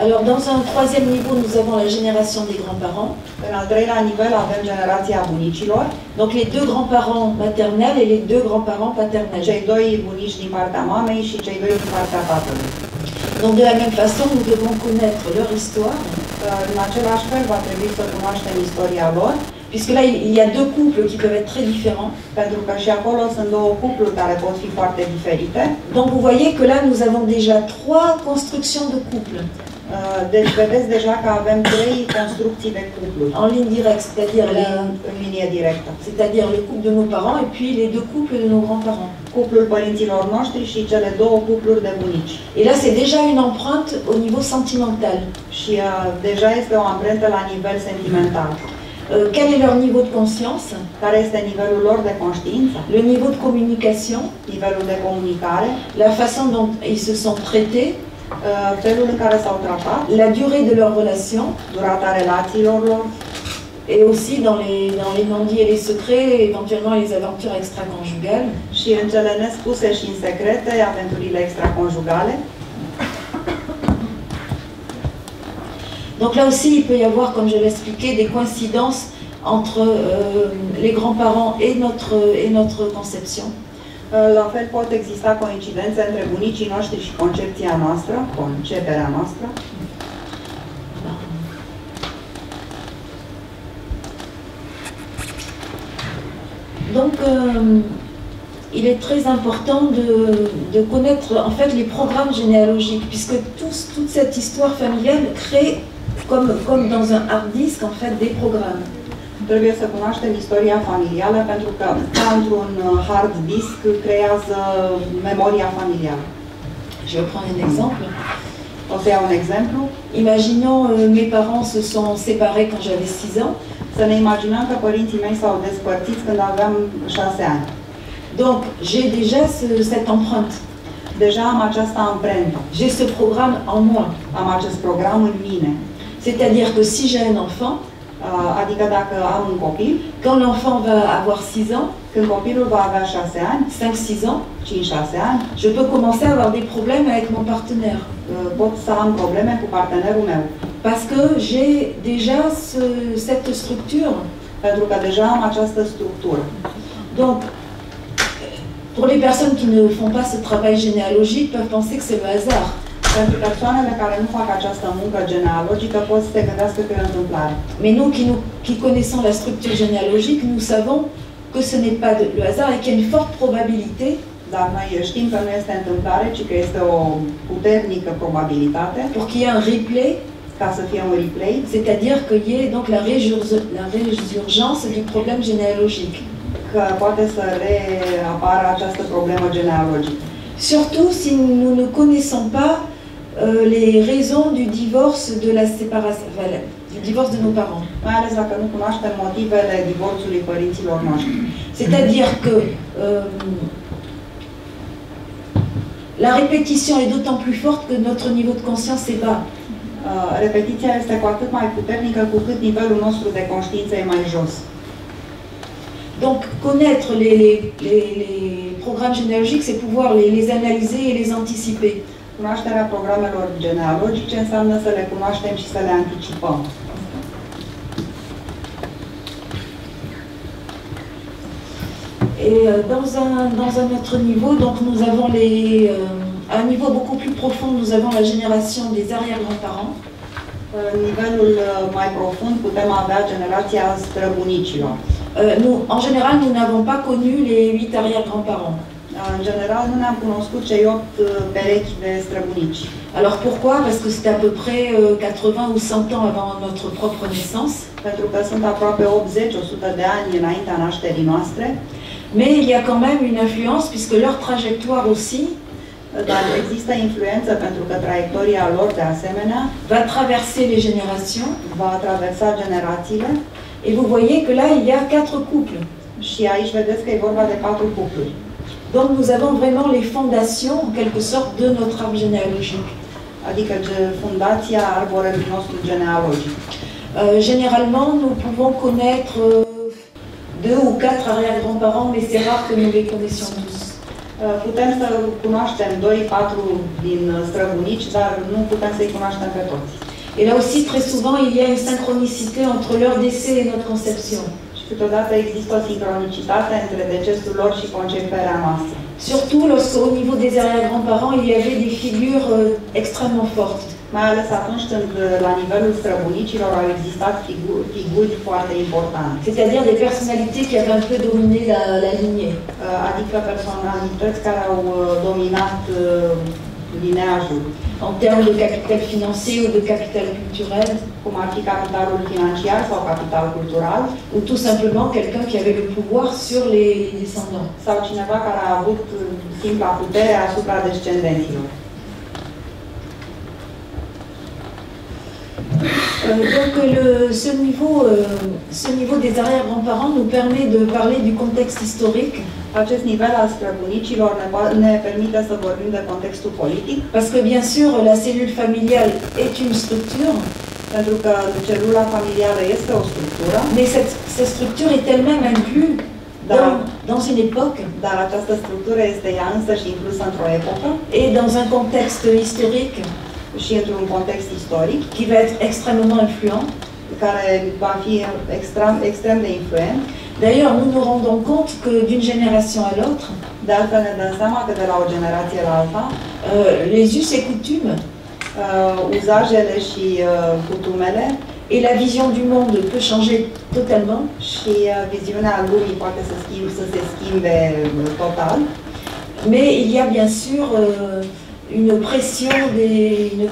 Alors, dans un troisième niveau, nous avons la génération des grands-parents. În al treilea nivel avem generația bunicilor. Donc, les deux grands-parents maternels et les deux grands-parents paternels. Cei doi bunici din partea mamei și cei doi din partea tatălui. Donc, de la même façon, nous devons connaître leur histoire. În același fel, va trebui să cunoaștem istoria lor. Puisque là, il y a deux couples qui peuvent être très différents. Pentru că și acolo sunt două cupluri care pot fi foarte diferite. Donc, vous voyez que là, nous avons déjà trois constructions de couple. Deci vedeți deja că avem trei construcții de cupluri. En ligne directe, c'est-à-dire în linie directă. C'est-à-dire le couple de nos parents et puis les deux couples de nos grands-parents. Cuplul părinților noștri și cele două cupluri de bunici. Et là, c'est déjà une empreinte au niveau sentimental. Și deja este o amprentă la nivel sentimental. Quel est leur niveau de conscience? Care este nivelul lor de conștiință? Le niveau de communication? Nivelul de comunicare? La façon dont ils se sont traités? Felul în care s-au tratat? La durée de leur relation? Durata relațiilor lor? Et aussi dans les non-dits et les secrets, éventuellement les aventures extra-conjugales. Și în cele nespuse și în secrete, aventurile extraconjugale. Donc là aussi, il peut y avoir, comme je l'ai expliqué, des coïncidences entre les grands-parents et notre conception. La fel pot exista coincidențe între bunicii noștri și concepția noastră, conceperea noastră. Donc, il est très important de connaître en fait les programmes généalogiques, puisque toute cette histoire familiale crée, comme dans un hard disk, en fait, des programmes. Trebuie să cunoaștem istoria familială pentru că, ca într-un hard disk, creează memoria familială. Je vais prendre un exemple. O să iau un exemplu. Imaginons mes parents se sont séparés quand j'avais 6 ans. Să ne imaginăm că părinții mei s-au despărțit când aveam 6 ani. Donc, j'ai déjà cette empreinte. Deja am această amprentă. J'ai ce programme en moi. Am acest program în mine. C'est-à-dire que si j'ai un enfant, adică dacă am un copil, quand l'enfant va avoir 6 ans, când copilul va avea 6 ani, 5-6 ans, 5-6 ani, je peux commencer à avoir des problèmes avec mon partenaire. Pot să am probleme cu partenerul meu. Parce que j'ai déjà cette structure. Pentru că deja am această structură. Donc, pour les personnes qui ne font pas ce travail généalogique, peuvent penser que c'est le hasard. Pentru persoanele care nu fac această muncă genealogică pot să se gândească că e o întâmplare. Mais nous qui connaissons la structure généalogique, nous savons que ce n'est pas le hasard et qu'il y a une forte probabilité. Dar noi știm că nu este întâmplare, ci că este o puternică probabilitate. Pour qu'il y ait un replay. Ca să fie un replay. C'est-à-dire qu'il y ait donc la résurgence du problème généalogique. Că poate să reapară această problemă genealogică. Surtout si nous ne connaissons pas les raisons du divorce de la séparation, du divorce de nos parents. Mai ales dacă nu cunoaștem motivele divorțului părinților noștri. C'est-à-dire que la répétition est d'autant plus forte que notre niveau de conscience est bas. Repetiția este cu atât mai puternică cu cât nivelul nostru de conștiință e mai jos. Donc, connaître les programmes généalogiques, c'est pouvoir les analyser et les anticiper. Cunoașterea programelor genealogice înseamnă să le cunoaștem și să le anticipăm. Et dans un autre niveau, donc nous avons à un niveau beaucoup plus profond, nous avons la génération des arrière-grands-parents. Nivelul mai profund putem avea generația străbunicilor. En général, nous n'avons pas connu les 8 arrière-grands-parents. În general, nu ne-am cunoscut cei 8 perechi de străbunici. Alors pourquoi? Parce que c'était à peu près 80 ou 100 ans avant notre propre naissance. Pentru că sunt aproape 80-100 de ani înaintea nașterii noastre. Mais il y a quand même une influence puisque leur trajectoire aussi dar există influență pentru că traiectoria lor de asemenea va traverser les générations. Va traversa generațiile. Et vous voyez que là, il y a 4 couples. Și aici vedeți că e vorba de 4 cupluri. Donc nous avons vraiment les fondations, en quelque sorte, de notre arbre généalogique. Adică fundația arborelui nostru genealogic. Généralement, nous pouvons connaître 2 ou 4 arrière-grands-parents, mais c'est rare que nous les connaissions tous. Putem să cunoaștem 2-4 din străbunici, dar nu putem să-i cunoaștem pe toți. Et là aussi, très souvent, il y a une synchronicité entre leur décès et notre conception. Și câteodată există o sincronicitate între decesul lor și conceperea noastră. Surtout lorsqu'au niveau des arrière-grands-parents, il y avait des figures extrêmement fortes. Mai ales atunci când la nivelul străbunicilor au existat figuri foarte importante. C'est-à-dire des personnalités qui avaient un peu dominé la lignée. Adică personalități care au dominat lineajul. En termes de capital financier ou de capital culturel. Cum ar fi capitalul financiar sau capital cultural. Ou tout simplement quelqu'un qui avait le pouvoir sur les descendants. Sau cineva care a avut simpla putere asupra descendenților. Donc ce niveau des arrière-grands-parents nous permet de parler du contexte historique. Acest nivel al străbunicilor ne permite să vorbim de contextul politic. Parce que bien sûr, la cellule familiale est une structure. Pentru că celula familială este o structură. Mais cette structure est elle-même incluse dans une époque. Dar această structură este ea însăși inclusă într-o epocă. Et dans un contexte historique. Și într-un context istoric. Qui va être extrêmement influent. Care va fi extrem de influent. D'ailleurs, nous nous rendons compte que d'une génération à l'autre, de altfel ne dăm seama că de la o generație la alta, les us et coutumes, uzajele și cutumele, et la vision du monde peut changer totalement. Și viziunea lumii poate să se schimbe total. Mais il y a bien sûr une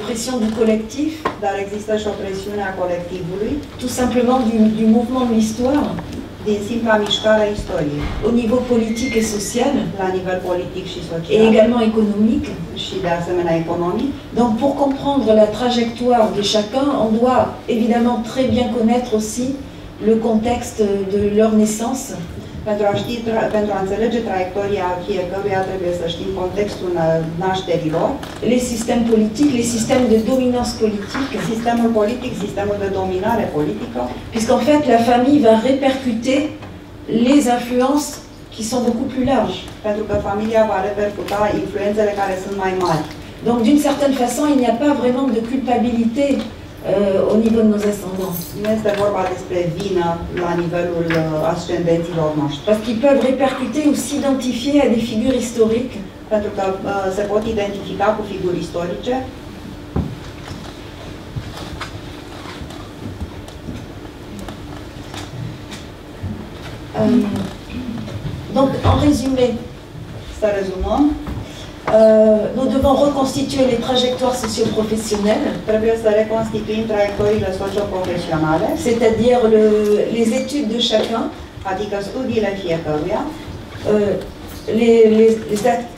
pression du collectif. Dar există și o presiune a colectivului. Tout simplement du mouvement de l'histoire. Din simpla mișcare a istoriei. Au niveau politique et social. La nivel politic și social. Et également économique. Și de asemenea economic. Donc pour comprendre la trajectoire de chacun, on doit évidemment très bien connaître aussi le contexte de leur naissance. Pentru a înțelege traiectoria fiecăruia trebuie să știm contextul nașterilor. Les systèmes politiques, les systèmes de dominance politique. Sistemul politic, sistemul de dominare politică. Puisqu'en fait, la famille va répercuter les influences qui sont beaucoup plus larges. Pentru că familia va repercuta influențele care sunt mai mari. Donc d'une certaine façon, il n'y a pas vraiment de culpabilité au niveau de nos ascendants. Nu este vorba despre vină la nivelul ascendenților noștri. Parce qu'ils peuvent répercuter ou s'identifier à des figures historiques. Pentru că se pot identifica cu figuri istorice. Donc, en résumé, să rezumăm. Nous devons reconstituer les trajectoires socio-professionnelles. Trebuie să reconstituim traiectoriile socio-profesionale. C'est-à-dire les études de chacun. Adică studiile fiecăruia.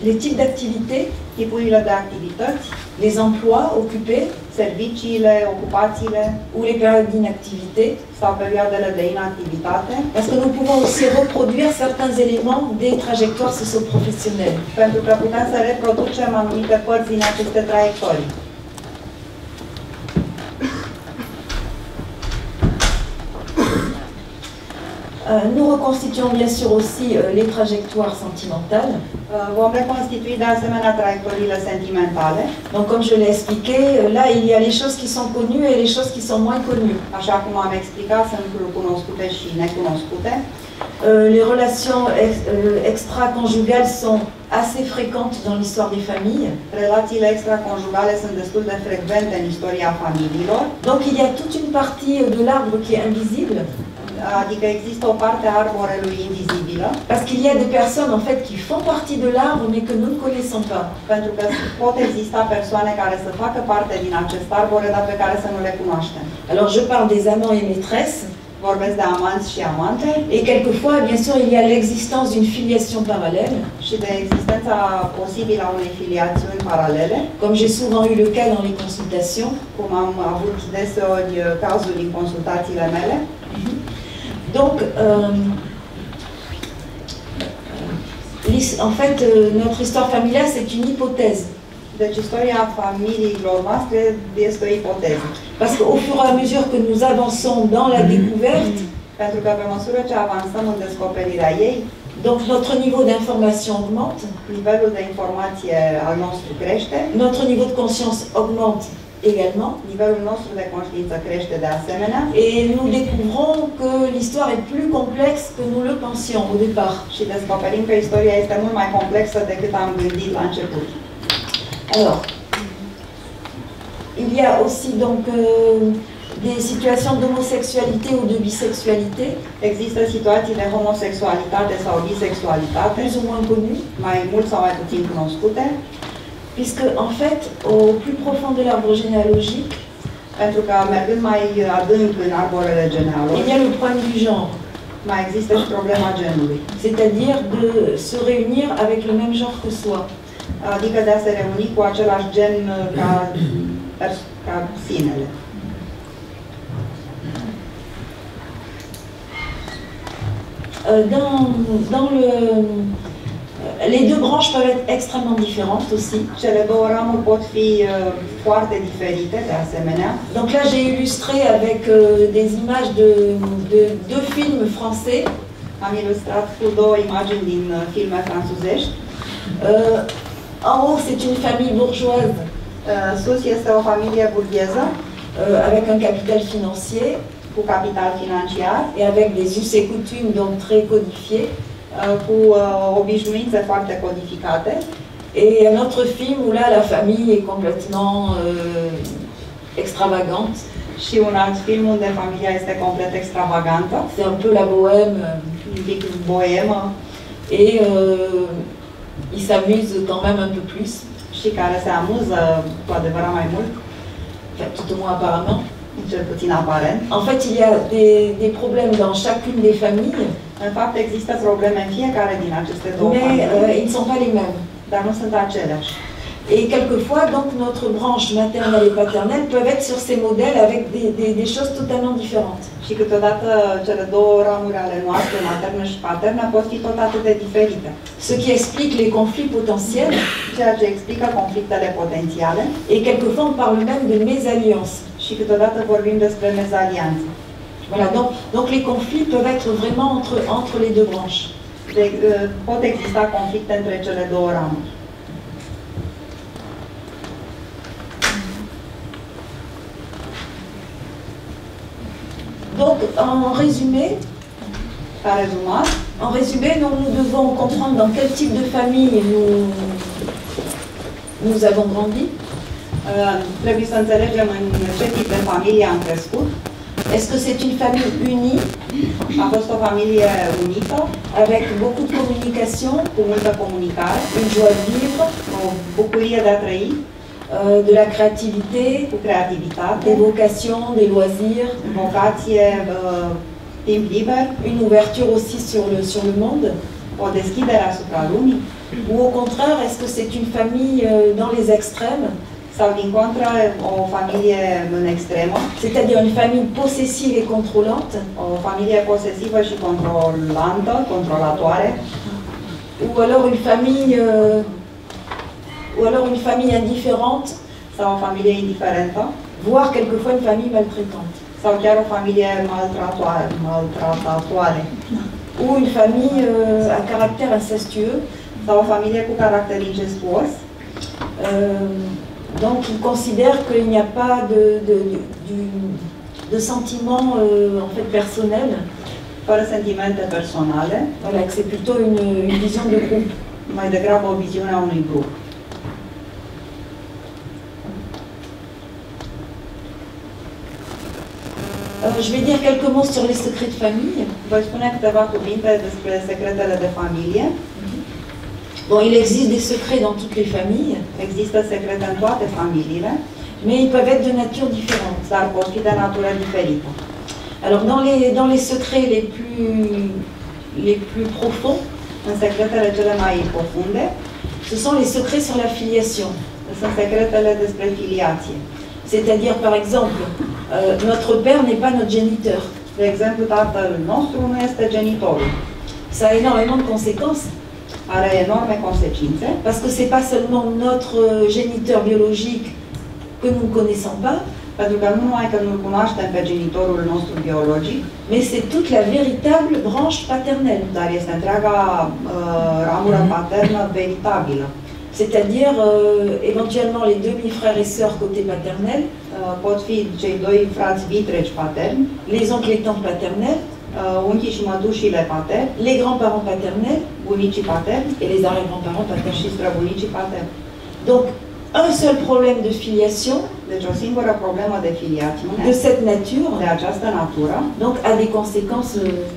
Les types d'activités. Tipurile de activități. Les emplois occupés. Serviciile, ocupațiile. Ou les périodes d'inactivité. Sau perioadele de inactivitate. Parce que nous pouvons aussi reproduire certains éléments des trajectoires socio-professionnelles. Pentru că putem să reproducem anumite părți din aceste traiectorii. Nous reconstituons bien sûr aussi les trajectoires sentimentales. Vom reconstitui de asemenea traiectoriile sentimentale. Donc comme je l'ai expliqué, là il y a les choses qui sont connues et les choses qui sont moins connues. Așa cum am explicat, sunt cunoscute și necunoscute. Les relations extra-conjugales sont assez fréquentes dans l'histoire des familles. Relațiile extraconjugale sunt destul de frecvente în istoria familiilor. Donc il y a toute une partie de l'arbre qui est invisible. Adică există o parte a arborelui invizibilă. Parce qu'il y a des personnes en fait qui font partie de l'arbre mais que nous ne connaissons pas. Pentru că pot exista persoane care să facă parte din acest arbore, dar pe care să nu le cunoaștem. Alors je parle des amants et maîtresses. Vorbesc de amanți și amante. Et quelquefois, bien sûr, il y a l'existence d'une filiation parallèle. Și de existența posibilă a unei filiațiuni paralele. Comme j'ai souvent eu le cas dans les consultations. Cum am avut deseori cazuri în consultațiile mele. Donc, en fait, notre histoire familiale, c'est une hypothèse. Deci istoria familiilor noastre este o ipoteză. Parce qu'au fur et à mesure que nous avançons dans la découverte, pentru că pe măsură ce avansăm în descoperirea ei, donc notre niveau d'information augmente, nivelul de informație al nostru crește, notre niveau de conscience augmente également, nivelul nostru de conștiință crește de asemenea, et nous découvrons que l'histoire est plus complexe que nous le pensions au départ. Și descoperim că istoria este mult mai complexă decât am gândit la început. Alors, il y a aussi donc des situations d'homosexualité ou de bisexualité. Există situații de homosexualitate sau bisexualitate, plus ou moins connues, mai mult sau mai puțin cunoscute, puisque en fait, au plus profond de l'arbre généalogique, pentru că mergând mai adânc în arborele genealogice, il y a le point du genre. mai există și problema genului. C'est-à-dire de se réunir avec le même genre que soi. Adică de a se reuni cu același gen ca sinele. Les deux branches peuvent être extrêmement différentes aussi. Cele două ramuri pot fi foarte diferite de asemenea. Donc là j'ai illustré avec des images de deux films français. Am ilustrat cu două imagini din filme franțuzești. En haut, c'est une famille bourgeoise. Sus este o familie burgheză. Avec un capital financier. Cu capital financiar. Et avec des us et coutumes donc très codifiés. Cu obișnuințe foarte codificate. Et un autre film où là, la famille est complètement extravagante. Și un alt film unde familia este complet extravagantă. C'est un peu la bohème. Un pic bohemă. Et ils s'amusent quand même un peu plus. Și care se amuză cu adevărat mai mult. Enfin, tout au moins apparemment. Cel puțin aparent. En fait, il y a des problèmes dans chacune des familles. În fapt, există probleme în fiecare din aceste două familii. Mais ils ne sont pas les mêmes. Dar nu sunt aceleași. Et quelquefois, donc, notre branche maternelle et paternelle peuvent être sur ces modèles avec des choses totalement différentes. Și câteodată cele două ramuri ale noastre, maternă și paternă, pot fi tot atât de diferite. Ce qui explique les conflits potentiels. Ceea ce explică conflictele potențiale. Et quelquefois, on parle même de mésalliance. Și câteodată vorbim despre mezalianță. Voilà, donc les conflits peuvent être vraiment entre les deux branches. Pot exista conflicte între cele două ramuri. Donc, en résumé, nous devons comprendre dans quel type de famille nous avons grandi. Trebuie să înțelegem în ce tip de familie am crescut. Est-ce que c'est une famille unie? A fost o familie unită, avec beaucoup de communication, cu multă comunicare, une joie de vivre, o bucurie de a trăi, de la créativité, cu creativitate, des vocations, des loisirs, vocație, timp liber, une ouverture aussi sur le monde, o deschidere asupra lumii, ou au contraire, est-ce que c'est une famille dans les extrêmes? Sau din contră, o familie în extremă, c'est-à-dire une famille possessive et contrôlante, o familie posesivă și controlantă, controlatoare, ou alors une famille indifférente, sau o familie indiferentă, voire quelquefois une famille maltraitante, sau chiar o familie maltratatoare, ou une famille à caractère incestueux, sau o familie cu caracter incestuos. Donc, ils considèrent qu'il n'y a pas de sentiment en fait personnel. fără sentimente personale. Voilà, que c'est plutôt une vision de groupe. Mai degrabă o viziune a unui grup. Je vais dire quelques mots sur les secrets de famille. Voi spune câteva cuvinte despre secretele de familie. Bon, il existe des secrets dans toutes les familles. Există secrete în toate familiile, mais ils peuvent être de nature différente. Dar pot fi de natură diferită. Alors, dans les secrets les plus profonds, în secretele cele mai profunde, ce sont les secrets sur la filiation. Sunt secretele despre filiație. C'est-à-dire, par exemple, notre père n'est pas notre géniteur. De exemplu, tatăl nostru nu este genitorul. Ça a énormément de conséquences. Are enorme consecințe. Parce que c'est pas seulement notre géniteur biologique que nous ne connaissons pas. Pentru că nu numai că nu-l cunoaștem pe genitorul nostru biologic, mais c'est toute la véritable branche paternelle. Dar este întreaga ramură paternă veritabilă. C'est-à-dire éventuellement les demi-frères et sœurs côté paternel, pot fi cei doi frați vitregi paterni, les oncles et tantes paternels, unchii și mătușile paterni, les grands-parents paternels, bunicii paterni et les arrière-grands-parents paternels și străbunicii paterni. Donc un seul problème de filiation, deci o singură problemă de filiațiune, de cette nature, de această natură, donc a des conséquences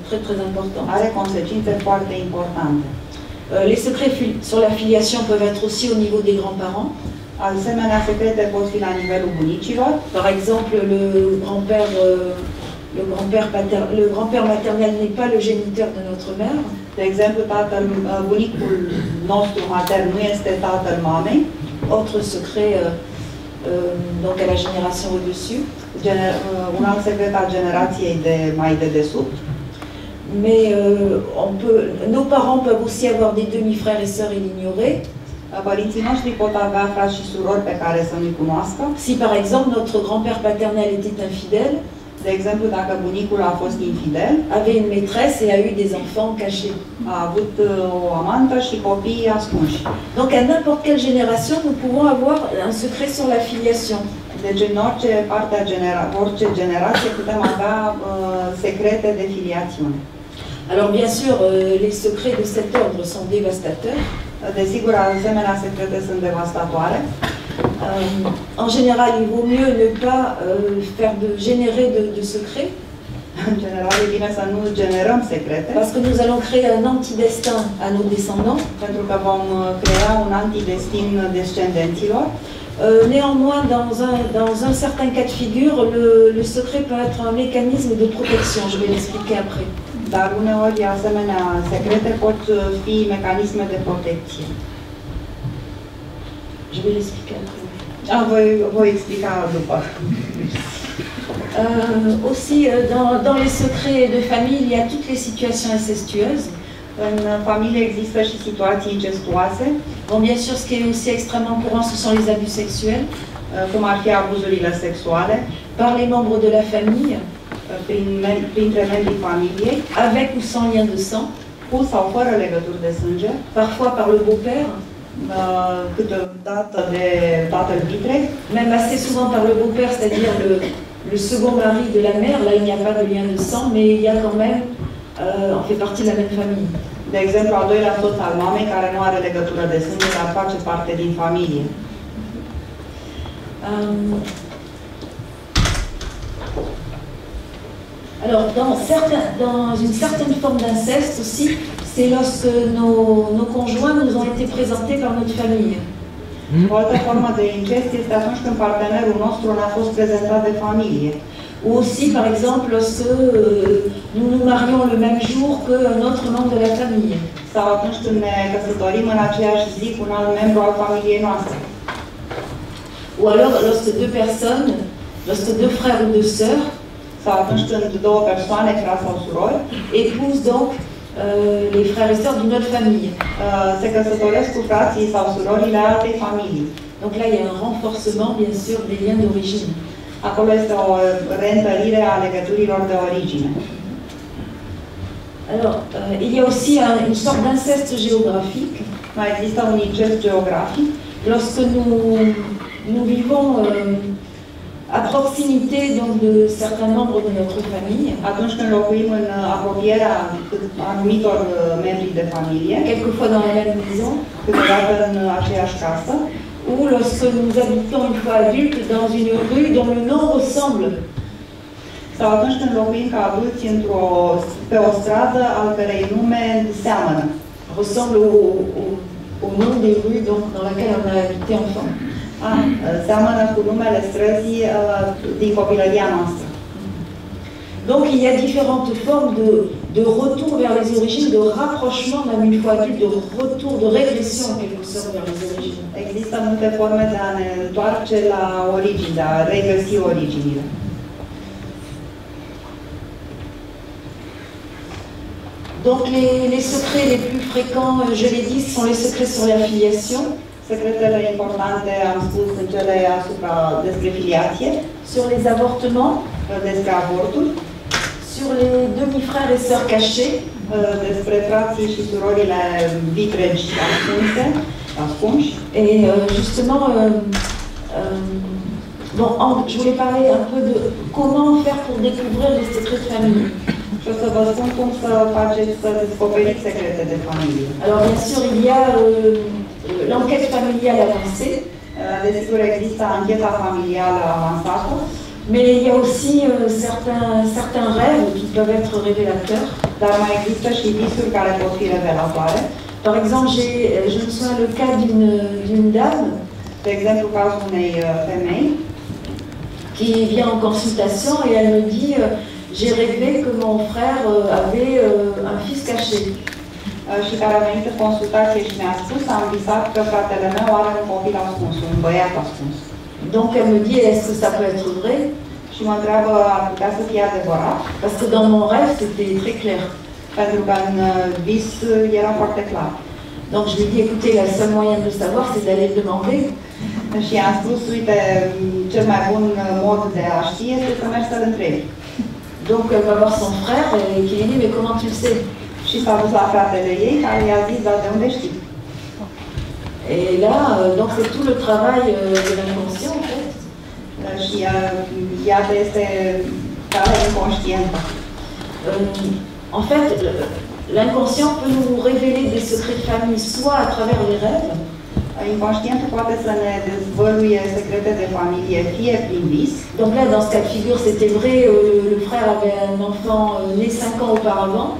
très très importantes. Are consecințe foarte importante. Les secrets sur la filiation peuvent être aussi au niveau des grands-parents. Asemenea, secrete pot fi la nivelul bunicilor. Par exemple, le grand-père maternel n'est pas le géniteur de notre mère. De exemplu, bunicul nostru matern nu este tatăl mamei. Autre secret donc à la génération au-dessus. Un alt secret al generației mai de desubt. Mais nos parents peuvent aussi avoir des demi-frères et sœurs et l'ignorer. Părinții noștri pot avea frați și surori pe care să nu-i cunoască. Si par exemple notre grand-père paternel était infidèle, de exemplu, dacă bunicul a fost infidel, avait une maîtresse et a eu des enfants cachés. A avut o amantă și copii ascunși. Donc à n'importe quelle génération, nous pouvons avoir un secret sur la filiation. Deci în orice parte orice generație putem avea secrete de filiațiune. Alors bien sûr, les secrets de cet ordre sont dévastateurs. Desigur, asemenea secrete sunt devastatoare. En général, il vaut mieux ne pas générer de secrets. În general, e bine să nu generăm secrete. Parce que nous allons créer un antidestin à nos descendants. Pentru că vom crea un antidestin descendenților. Néanmoins, dans un certain cas de figure, le secret peut être un mécanisme de protection. Je vais l'expliquer après. Dar uneori, asemenea, secrete pot fi mecanisme de protecție. Je vais l'expliquer après. Voi explica după. Aussi, dans les secrets de famille, il y a toutes les situations incestueuses. În familie există și situații incestuoase. Bon, bien sûr, ce qui est aussi extrêmement courant, ce sont les abus sexuels. Cum ar fi abuzurile sexuale. Par les membres de la famille. Printre membrii familiei. Avec ou sans lien de sang. Cu sau fără legături de sânge. Parfois par le beau-père. Câteodată de tatăl vitreg. Même assez souvent par le beau-père, c'est-à-dire le second mari de la mère. Là, il n'y a pas de lien de sang, mais il y a quand même, on fait partie de la même famille. De exemplu, al doilea soț al mamei, care nu are legătură de sânge, dar face parte din familie. Alors, dans une certaine forme d'inceste aussi, c'est lorsque nos conjoints nous ont été présentés par notre famille. O altă formă de incest este atunci când partenerul nostru ne-a fost prezentat de familie. Ou aussi, par exemple, lorsque nous nous marions le même jour qu'un autre membre de la famille. Sau atunci când ne căsătorim în aceeași zi cu un alt membru al familiei noastre. Ou alors, lorsque deux frères ou deux sœurs, sau atunci când două persoane, frați sau surori, épousent donc les frères et sœurs d'une autre famille. Se căsătoresc cu frații sau surorile altei familii. Donc là, il y a un renforcement, bien sûr, des liens d'origine. Acolo este o reîntărire a legăturilor de origine. Alors, il y a aussi une sorte d'inceste géographique. Mai există un incest geografic. Lorsque nous vivons à proximité donc, de certains membres de notre famille. Atunci când locuim în apropierea anumitor membri de familie, quelquefois dans la même maison, câteodată în aceeași casă, ou lorsque nous habitons une fois adultes dans une rue dont le nom ressemble. Sau atunci când locuim ca adulți pe o stradă al cărei nume seamănă. Ressemble au nom des rues donc, dans laquelle on a habité enfant. Seamănă cu numele străzii din copilăria noastră. Donc il y a différentes formes de retour vers les origines, de rapprochement même une fois adulte, de retour, de régression en quelque sorte vers les origines. Există multe forme de a ne întoarce la origini, de a regăsi originile. Donc les secrets les plus fréquents, je l'ai dit, sont les secrets sur la filiation. Secretele importante, am spus, sunt cele despre filiație, sur les avortements, despre avorturi, sur les demi-frères et sœurs cachés, despre frații și surorile vitregi ascunși. Et justement, bon, je voulais parler un peu de comment faire pour découvrir les secrets de famille. Și o să vă spun cum să faceți să descoperiți secrete de familie. Alors bien sûr, il y a l'enquête familiale avancée. Desigur, există ancheta familială avansată. Mais il y a aussi certains rêves qui peuvent être révélateurs. Dar mai există și visuri care pot fi revelatoare. Par exemple, je me souviens le cas d'une dame. De exemplu, cazul unei femei qui vient en consultation et elle me dit j'ai rêvé que mon frère avait un fils caché. Și care a venit în consultație și mi-a spus, am visat că fratele meu are un copil ascuns, un băiat ascuns. Donc elle me dit, est-ce que ça peut être vrai? Și mă întreabă, ar putea să fie adevărat? Parce que dans mon rêve, c'était très clair. Pentru că în vis era foarte clar. Donc je lui ai dit, écoutez, le seul moyen de le savoir, c'est d'aller le demander. Și i-am spus, uite, cel mai bun mod de a ști este să mergi să-l întrebi. Donc elle va voir son frère et qui lui dit, mais comment tu le sais? Și s-a dus la fratele ei, care i-a zis, dar de unde știi? Et là, donc c'est tout le travail de l'inconscient, en fait. Și iată este starea inconștientă. En fait, l'inconscient peut nous révéler des secrets de famille, soit à travers les rêves. Inconștientul poate să ne dezvăluie secrete de familie, fie prin vis. Donc là, dans ce cas de figure, c'était vrai, le frère avait un enfant né 5 ans auparavant.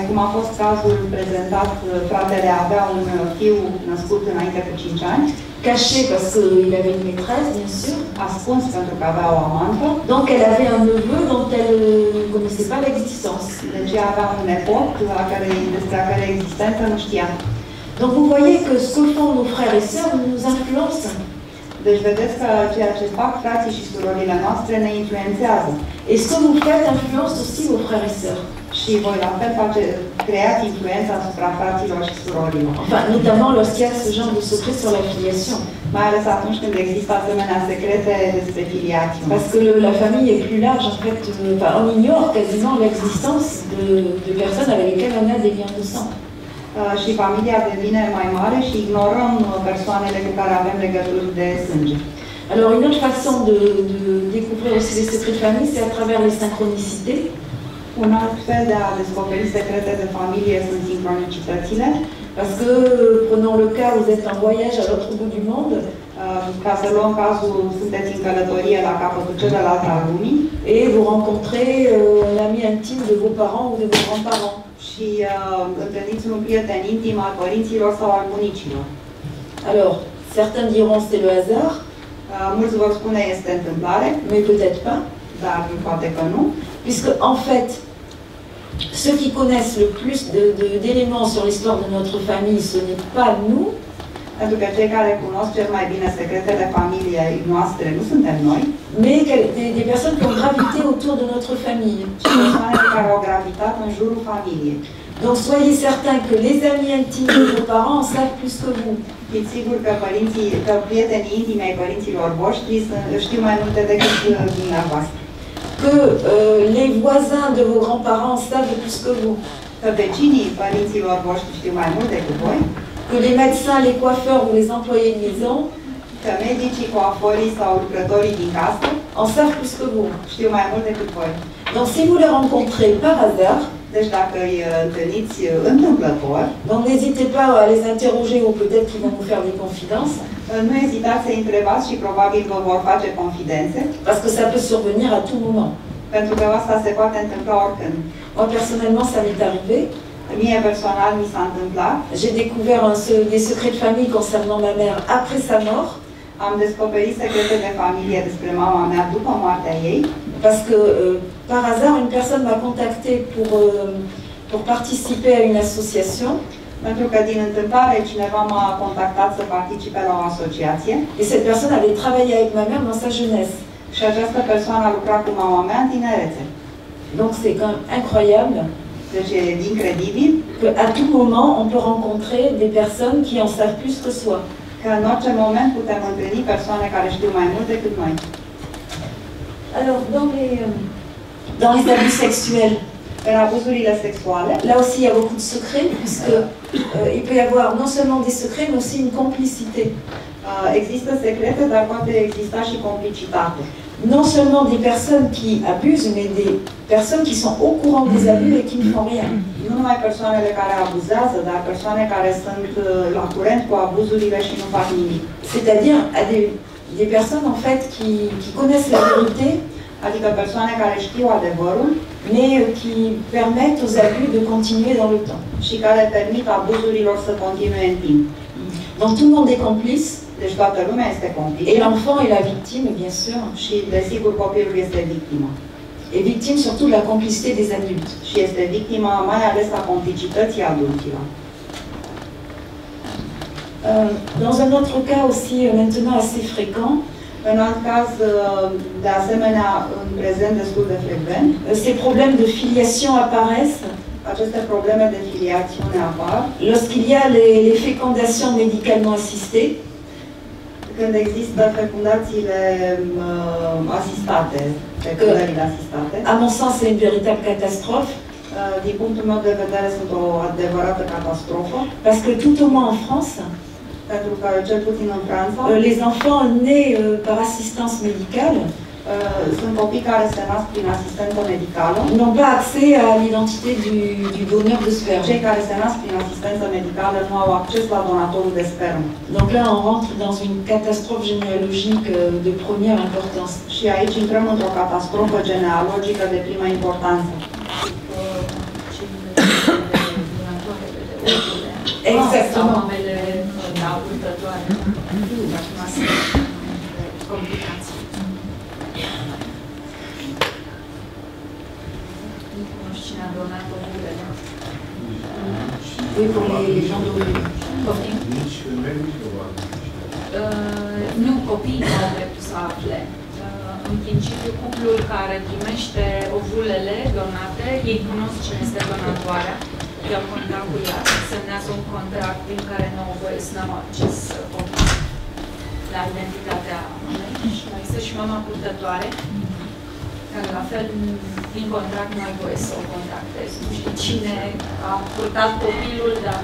Cum a fost cazul prezentat, fratele avea un fiu născut înainte cu 5 ani. Caché parce qu'il avait une maîtresse, bien sûr. Ascuns pentru că avea o amantă. Donc elle avait un neveu dont elle ne connaissait pas l'existence. Deci avea un nepot despre a care existență nu știa. Donc vous voyez que ce que font nos frères et sœurs nous influence. Deci vedeți că ceea ce fac frații și surorile noastre ne influențează. Et ce que vous faites influence aussi vos frères et sœurs. Și voi la fel creați influența asupra fraților și surorilor. Enfin, notamment lorsqu'il y a ce genre de secret sur la filiation. Mai ales atunci când există asemenea secrete despre filiație. Parce que la famille est plus large, en fait, on ignore quasiment l'existence de personnes avec lesquelles on a des liens de sang. Și familia devine mai mare și ignorăm persoanele cu care avem legături de sânge. Alors une autre façon de découvrir aussi les secrets de famille, c'est à travers les synchronicités. Un alt fel de a descoperi secrete de familie sunt sincronicitățile. Parce que, prenons le cas, vous êtes en voyage à l'autre bout du monde. Ca să luăm cazul, sunteți în călătorie la capătul celălalt al lumii. Et vous rencontrez l'ami intime de vos parents ou de vos grands-parents. Și întâlniți un prieten intim al părinților sau al bunicilor. Alors, certains diront c'est le hasard. Mulți vor spune este întâmplare. Mais peut-être pas. Dar poate că nu. Puisque, en fait, ceux qui connaissent le plus d'éléments sur l'histoire de notre famille, ce n'est pas nous. Pentru că cei care cunosc cel mai bine secretele familiei noastre nu suntem noi. Mais des personnes qui ont gravité autour de notre famille. Ci persoane care au gravitat în jurul familiei. Donc soyez certains que les amis intimes de vos parents en savent plus que vous. Fiți sigur că prietenii intimi ai părinților voștri știu mai multe decât dumneavoastră. Que les voisins de vos grands-parents savent plus que vous. Că vecinii părinților voștri știu mai mult decât voi. Que les médecins, les coiffeurs ou les employés de maison că medicii, coaforii sau lucrătorii din casă en savent plus que vous. știu mai mult decât voi. Donc si vous les rencontrez par hasard, Deci dacă îi întâlniți întâmplător, donc n'hésitez pas à les interroger ou peut-être qu'ils vont vous faire des confidences. nu ezitați să-i întrebați și probabil vă vor face confidențe, Parce que ça peut survenir à tout moment. pentru că asta se poate întâmpla oricând. Moi personnellement, ça m'est arrivé. Mie personal mi s-a întâmplat. J'ai découvert des secrets de famille concernant ma mère après sa mort. Am descoperit secrete de familie despre mama mea după moartea ei, Parce que par hasard, une personne m'a contacté pour participer à une association. pentru că din întâmplare cineva m-a contactat să participe la o asociație Et cette personne avait travaillé avec ma mère dans sa jeunesse. și această persoană a lucrat cu mama mea în tinerețe. Donc c'est quand même incroyable Deci e incredibil qu'à tout moment, on peut rencontrer des personnes qui en savent plus que soi. că în orice moment putem întâlni persoane care știu mai mult decât noi. Alors, dans les abus sexuels, În abuzurile sexuale, là aussi il y a beaucoup de secrets, puisque il peut y avoir non seulement des secrets, mais aussi une complicité. există secrete, dar poate exista și complicitate. Non seulement des personnes qui abusent, mais des personnes qui sont au courant des abus et qui ne font rien. Nu numai persoanele care abuzează, dar persoane care sunt la curent cu abuzurile și nu fac nimic. C'est-à-dire à des personnes en fait qui connaissent la vérité, Adică persoane care știu adevărul mais qui permettent aux abus de continuer dans le temps. și care permit abuzurilor să continue în timp. Donc tout le monde est complice, Deci toată lumea este complice et l'enfant est la victime, bien sûr, și, desigur, copilul este victima. et victime surtout de la complicité des adultes. Și este victima mai ales a complicității adulților. Dans un autre cas aussi maintenant assez fréquent, În alt caz, de asemenea, în prezent destul de frecvent, ces problèmes de filiation apparaissent aceste probleme de filiațiune apar lorsqu'il y a les fécondations médicalement assistées, când există fecundațiile asistate, fecundările asistate. À mon sens, c'est une véritable catastrophe, Din punctul meu de vedere, sunt o adevărată catastrofă, parce que tout au moins en France, pentru că, cel puțin în Franța, les enfants nés par assistance médicale sunt copii care se nasc prin asistență medicală. n'ont pas accès à l'identité du donneur de sperme. Cei care se nasc prin asistență medicală nu au acces la donatorul de spermă. Donc là, on rentre dans une catastrophe généalogique de première importance. Și aici intrăm într-o catastrofă genealogică de primă importanță. Exactement. Oui, pour les gens d'origine. Nu, copiii nu au dreptul să afle. În principiu, cuplul care primește ovulele donate, ei cunosc cine este donatoarea, iau contact cu ea, semnează un contract prin care nu au voie să n-am acces la identitatea mamei. Și mai este și mama purtătoare, care la fel, prin contract nu ai voie să o contactezi. Nu știi cine a purtat copilul, dar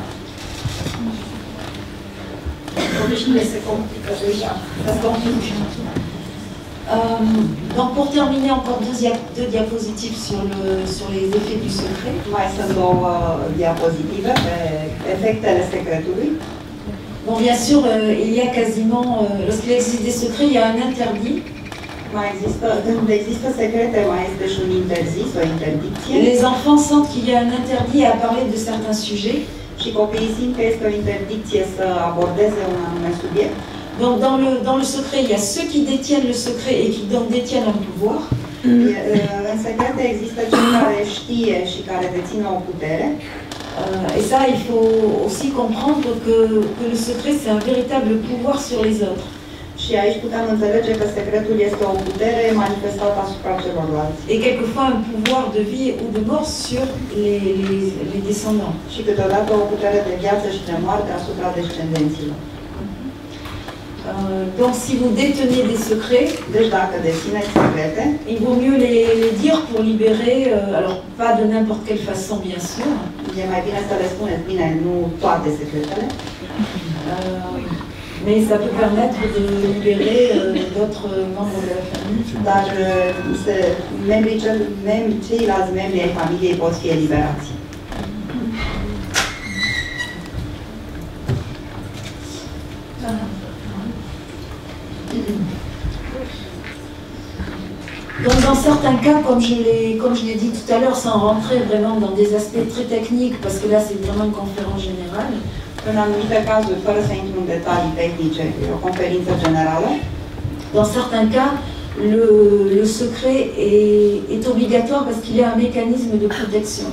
lucrurile se complică deja. Donc pour terminer, encore deux diapositives sur les effets du secret. Mai sunt două diapozitive pe efectele secretului. Bon, bien sûr, il y a quasiment, lorsqu'il existe des secrets, il y a un interdit. Când există secrete, mai este și un interzis, o interdicție. Les enfants sentent qu'il y a un interdit à parler de certains sujets. Și copiii simt că este o interdicție să abordeze un anume subiect. Donc dans le secret, il y a ceux qui détiennent le secret et qui donc détiennent un pouvoir. În secrete există cei care știe și care dețin o putere. Et ça, il faut aussi comprendre que le secret, c'est un véritable pouvoir sur les autres. Și aici putem înțelege că secretul este o putere manifestată asupra celorlalți. Et quelquefois un pouvoir de vie ou de mort sur les descendants. Și câteodată o putere de viață și de moarte asupra descendenților. Donc si vous détenez des secrets, deci dacă dețineți secrete, il vaut mieux les dire pour libérer, alors pas de n'importe quelle façon bien sûr. E mai bine să le spuneți, bine, nu toate secretele. Mais ça peut permettre de libérer d'autres membres de la famille. Dar ceilalți membri ai familiei pot fi eliberați. Donc dans certains cas, comme je l'ai dit tout à l'heure, sans rentrer vraiment dans des aspects très techniques, parce que là c'est vraiment une conférence générale. În anumite cazuri, fără să intru în detalii tehnice, e o conferință generală. Dans certains cas, le secret est obligatoire parce qu'il y a un mécanisme de protection.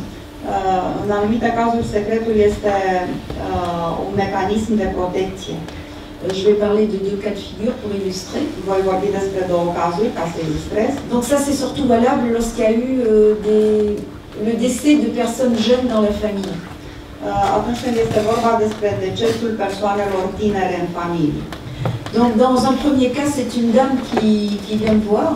În anumite cazuri, secretul este un mecanism de protecție. Je vais parler de 2 cas de figure pour illustrer. Voi vorbi despre 2 cazuri ca să ilustrez. Donc ça c'est surtout valable lorsqu'il y a eu le décès de personnes jeunes dans la famille. Atunci când este vorba despre decesul persoanelor tinere în familie. Donc dans un premier cas, c'est une dame qui vient me voir.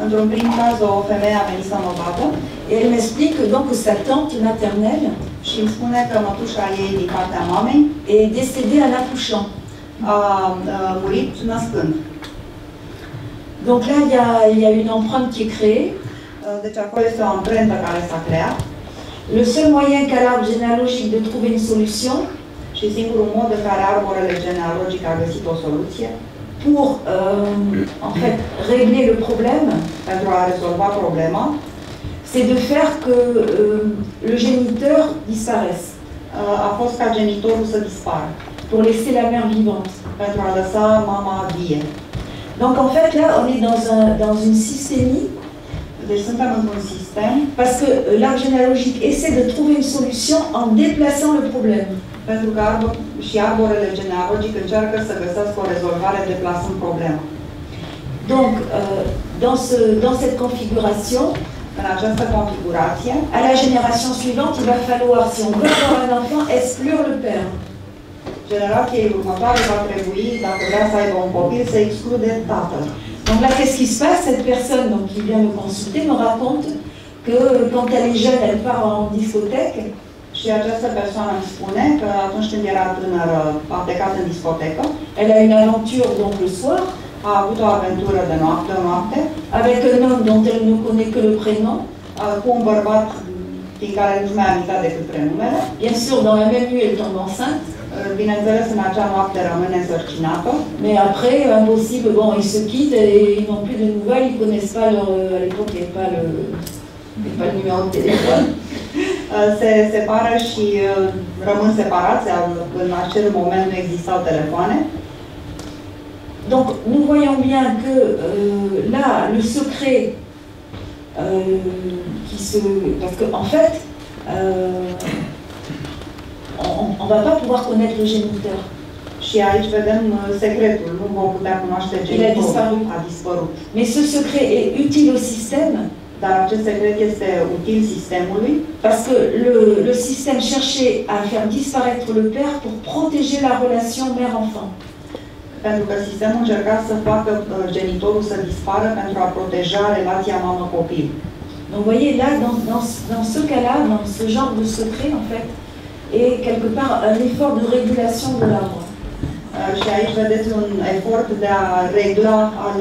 Într-un prim caz, o femeie a venit să mă vadă. Et elle m'explique donc que sa tante maternelle și îmi spune că mătușa ei din partea mamei est décédée en accouchant. A murit născând. Donc là, il y a une empreinte qui est créée. Deci acolo este o amprentă care s-a creat. Le seul moyen qu'a l'arbre généalogique de trouver une solution, și singurul mod în care arborele genealogic a găsit o soluție pour en fait régler le problème, pentru a rezolva problema, c'est de faire que le géniteur disparaisse. A fost ca genitorul să dispară. Pour laisser la mère vivante. Pentru a lăsa mama vie. Donc en fait là, on est dans une systémie. Deci suntem într-un sistem. Parce que l'arbre généalogique essaie de trouver une solution en déplaçant le problème. Pentru că și arborele genealogic încearcă să găsească o rezolvare deplasând problema. Donc, dans cette configuration, în această configurație, à la génération suivante, il va falloir, si on veut avoir un enfant, exclure le père. Generației următoare va trebui, dacă vrea să aibă un copil, să exclude tatăl. Donc là, qu'est-ce qui se passe? Cette personne donc, qui vient me consulter me raconte que quand elle est jeune, elle part en discothèque. Și această persoană îmi spune că atunci când era tânără a plecat în discotecă. Elle a une aventure donc le soir. A avut o aventură de noapte. Avec un homme dont elle ne connaît que le prénom. Cu un bărbat din care nu mi-a amintit decât prenumele. Bien sûr, dans la même nuit, elle tombe enceinte. Bineînțeles, în acea noapte rămâne însărcinată. Mais après, impossible, bon, ils se quittent et ils n'ont plus de nouvelles, ils ne connaissent pas leur... À l'époque, il n'y avait pas le numéro de téléphone. Se separă și rămân separați, în acel moment nu existau telefoane. Donc, nous voyons bien que là, le secret parce qu'en fait, on ne va pas pouvoir connaître le géniteur. Și aici vedem secretul, nu vom putea cunoaște genitorul, a dispărut. Mais ce secret est utile au système. Dar acest secret este util sistemului. Parce que le système cherchait à faire disparaître le père pour protéger la relation mère-enfant. Pentru că sistemul încerca să facă genitorul să dispară pentru a proteja relația mamă-copil. Donc vous voyez là, dans ce cas-là, dans ce genre de secret en fait, est quelque part un effort de régulation de l'arbre. Și aici vedeți un efort de a regla al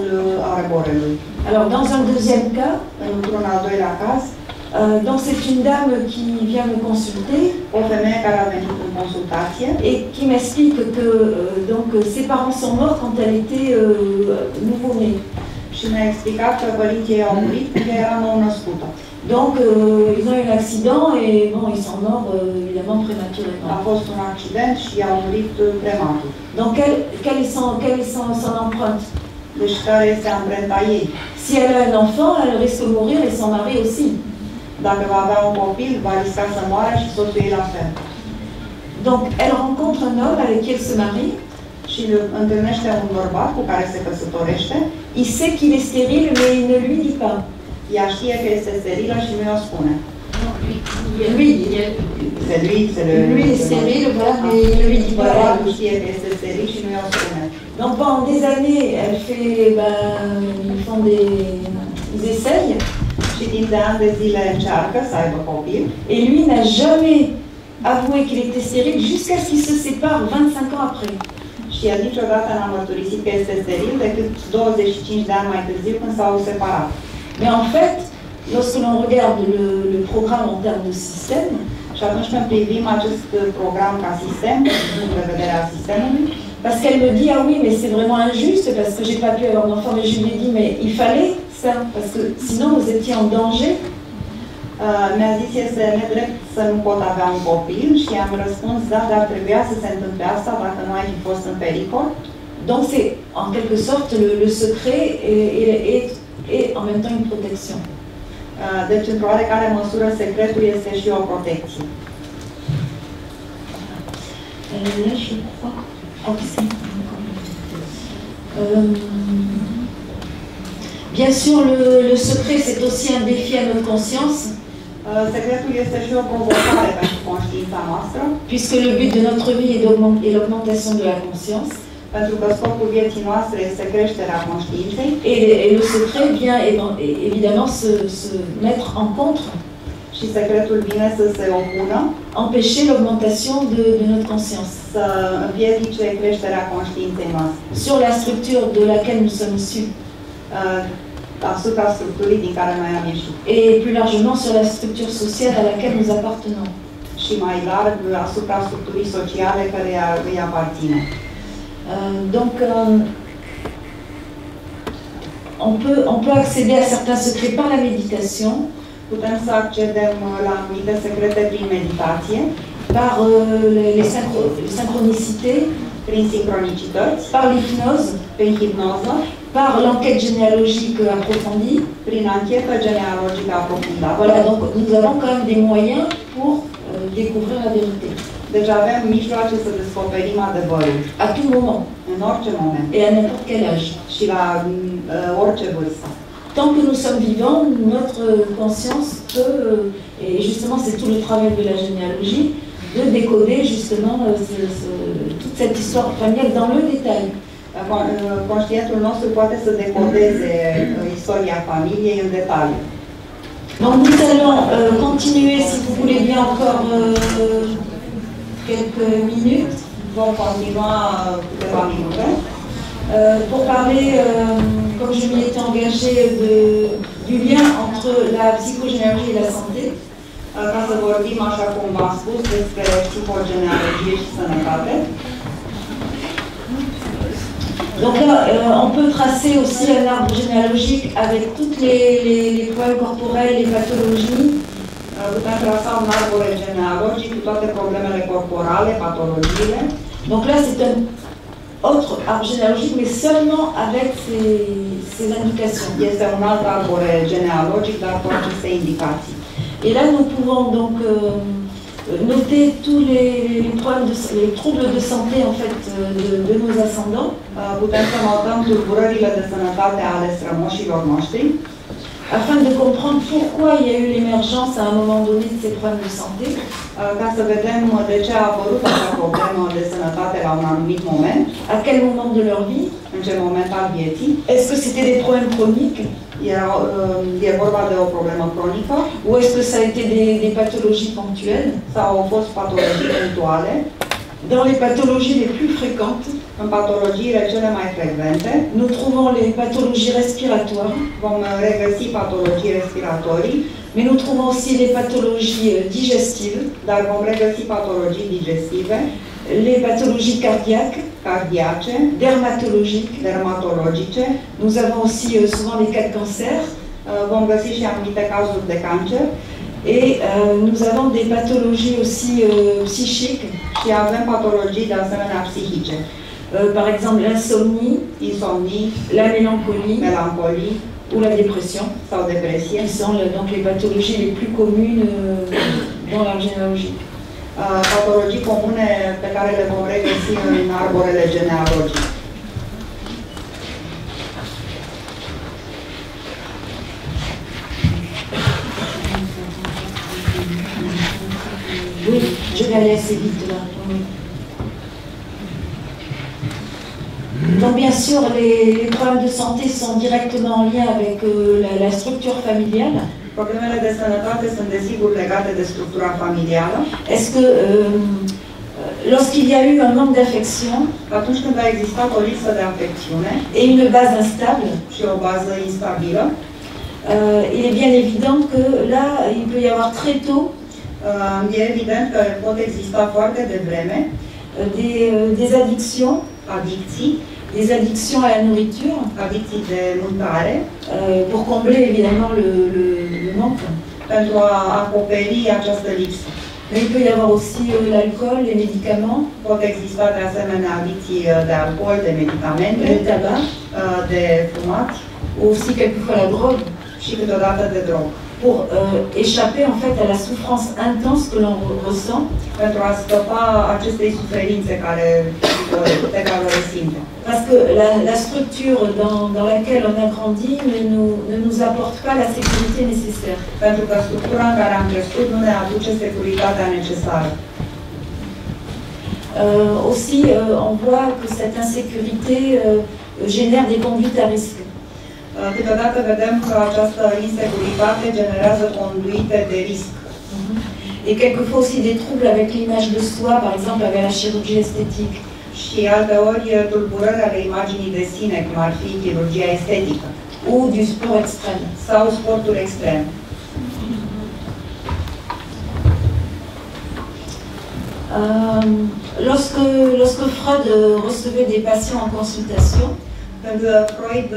arborelui. Alors dans un deuxième cas, într-un al doilea caz, donc c'est une dame qui vient me consulter, o femeie care a venit în consultație et qui m'explique que donc ses parents sont morts quand elle était nouveau-née. Și mi-a explicat că părinții ei au murit când era nou-născută. Donc ils ont eu un accident et bon ils sont morts évidemment prématurément. A fost un accident și au murit prematur. Donc quelle est son empreinte? Deci care este amprenta ei? Si elle a un enfant, elle risque de mourir et son mari aussi. Dacă va avea un copil, va risca să moară și soțul ei la fel. Donc elle rencontre un homme avec qui elle se marie. Și întâlnește un bărbat cu care se căsătorește. Il sait qu'il est stérile, mais il ne lui dit pas. Ea știe că este sterilă și nu i-o spune. Lui est stérile, voilà, mais il ne lui dit pas. Bărbatul știe că este steril și nu i-o spune. Donc pendant des années, elle fait, ils font ils essayent. Și timp de ani de zile încearcă să aibă copil. Et lui n'a jamais avoué qu'il était stérile jusqu'à ce qu'il se sépare 25 ans après. Și Și el niciodată n-a mărturisit că este steril decât 25 de ani mai târziu când s-au separat. Mais en fait, lorsque l'on regarde le programme en termes de système, și atunci când privim acest program ca sistem, din punct de vedere al sistemului, parce qu'elle me dit, ah oui, mais c'est vraiment injuste parce que j'ai pas pu avoir d'enfant, mais je lui ai dit, mais il fallait ça, parce que sinon vous étiez en danger. Mi-a zis, este nedrept să nu pot avea un copil și am răspuns, da, dar trebuia să se întâmple asta dacă nu ai fi fost în pericol. Donc c'est en quelque sorte le secret et en même temps une protection. Deci, într-o oarecare măsură, secretul este și o protecție. Là, je crois. Bien sûr, le secret, c'est aussi un défi à notre conscience. Secretul este și o provocare pentru conștiința noastră. Puisque le but de notre vie est l'augmentation de la conscience. Pentru că scopul vieții noastre este creșterea conștiinței. Et le secret vient évidemment se mettre en contre. Și secretul vine să se opună. Empêcher l'augmentation de notre conscience. Să împiedice creșterea conștiinței noastre. Sur la structure de laquelle nous sommes issus. Asupra structurii din care noi am ieșit. Et plus largement sur la structure sociale à laquelle nous appartenons. Și mai larg asupra structurii sociale care îi aparține. Donc, on peut accéder à certains secrets par la méditation. Putem să accedem la anumite secrete prin meditație, par les synchronicités, prin sincronicități, par l'hypnose, prin hipnoză, par l'enquête généalogique approfondie, prin anchetă genealogică aprofundată. Voilà, donc nous avons quand même des moyens pour découvrir la vérité. Deci avem mijloace să descoperim adevărul. À tout moment. În orice moment. Et à n'importe quel âge. Și la orice vârstă. Tant que nous sommes vivants, notre conscience peut, et justement c'est tout le travail de la généalogie, de décoder justement toute cette histoire familiale dans le détail. Conștientul nostru poate să decodeze istoria familiei în detaliu. Donc nous allons continuer, si vous voulez bien, encore quelques minutes. Vom continua câteva minute. Pour parler, comme je m'y étais engagée, du lien entre la psychogénéalogie et la santé. Ca să vorbim, așa cum v-am spus, despre psihogenealogie și sănătate. Donc là, on peut tracer aussi un arbre généalogique avec toutes les problèmes corporels, les pathologies. Putem trasa un arbore genealogic cu toate problemele corporale, patologiile. Donc là, c'est un autre arbre généalogique, mais seulement avec ces indications. Este un alt arbore genealogic, dar cu aceste indicații. Et là, nous pouvons donc noter tous les problèmes, les troubles de santé en fait de nos ascendants. Putem să notăm tulburările de sănătate ale strămoșilor noștri. Afin de comprendre pourquoi il y a eu l'émergence à un moment donné de ces problèmes de santé. Ca să vedem de ce a apărut acea problemă de sănătate la un anumit moment. À quel moment de leur vie? În ce moment al vieții. Est-ce que c'était des problèmes chroniques? E vorba de o problemă cronică. Ou est-ce que ça a été des pathologies ponctuelles? Sau au fost patologii punctuale. Dans les pathologies les plus fréquentes, în patologiile cele mai frecvente, nous trouvons les pathologies respiratoires. Vom regăsi patologii respiratorii, mais nous trouvons aussi les pathologies digestives. Dar vom regăsi patologii digestive, les pathologies cardiace, dermatologice. Nous avons aussi souvent des cas de cancer. Vom găsi și anumite cazuri de cancer. Et nous avons des pathologies aussi psychiques. Și avem patologii de asemenea psihice. Par exemple l'insomnie, la mélancolie ou la dépression, qui sont donc les pathologies les plus communes dans l'arbre généalogique. Patologii comune pe care le vom regăsi în arborele genealogic. Oui, je vais aller assez vite là. Oui. Donc bien sûr, les problèmes de santé sont directement en lien avec la structure familiale. Problemele de sănătate sunt desigur legate de structura familială. Est-ce que lorsqu'il y a eu un manque d'affection Atunci când a existat o lipsă de afecțiune et une base instable, și o bază instabilă, il est bien évident que là, il peut y avoir très tôt e evident că pot exista foarte devreme des addictions, des addictions à la nourriture, adicții de mâncare, pour combler évidemment le manque. pentru a acoperi această lipsă. Mais il peut y avoir aussi l'alcool, les médicaments, Pot exista de asemenea adicții de alcool, de medicamente, le tabac, de fumat ou aussi quelquefois la drogue, și câteodată de drog. pour échapper en fait à la souffrance intense que l'on ressent, Pentru a scăpa acestei suferințe pe care o resimte. parce que la structure dans laquelle on a grandi ne nous apporte pas la sécurité nécessaire. Pentru că structura în care am crescut nu ne aduce securitatea necesară. Aussi, on voit que cette insécurité génère des conduites à risque. Câteodată vedem că această insecuritate generează conduite de risc. Et quelquefois aussi des troubles avec l'image de soi, par exemple avec la chirurgie esthétique. Și alteori tulburări ale imaginii de sine, cum ar fi chirurgia estetică. Ou du sport extrême. Sau sportul extrem. Lorsque Freud recevait des patients en consultation, Când Freud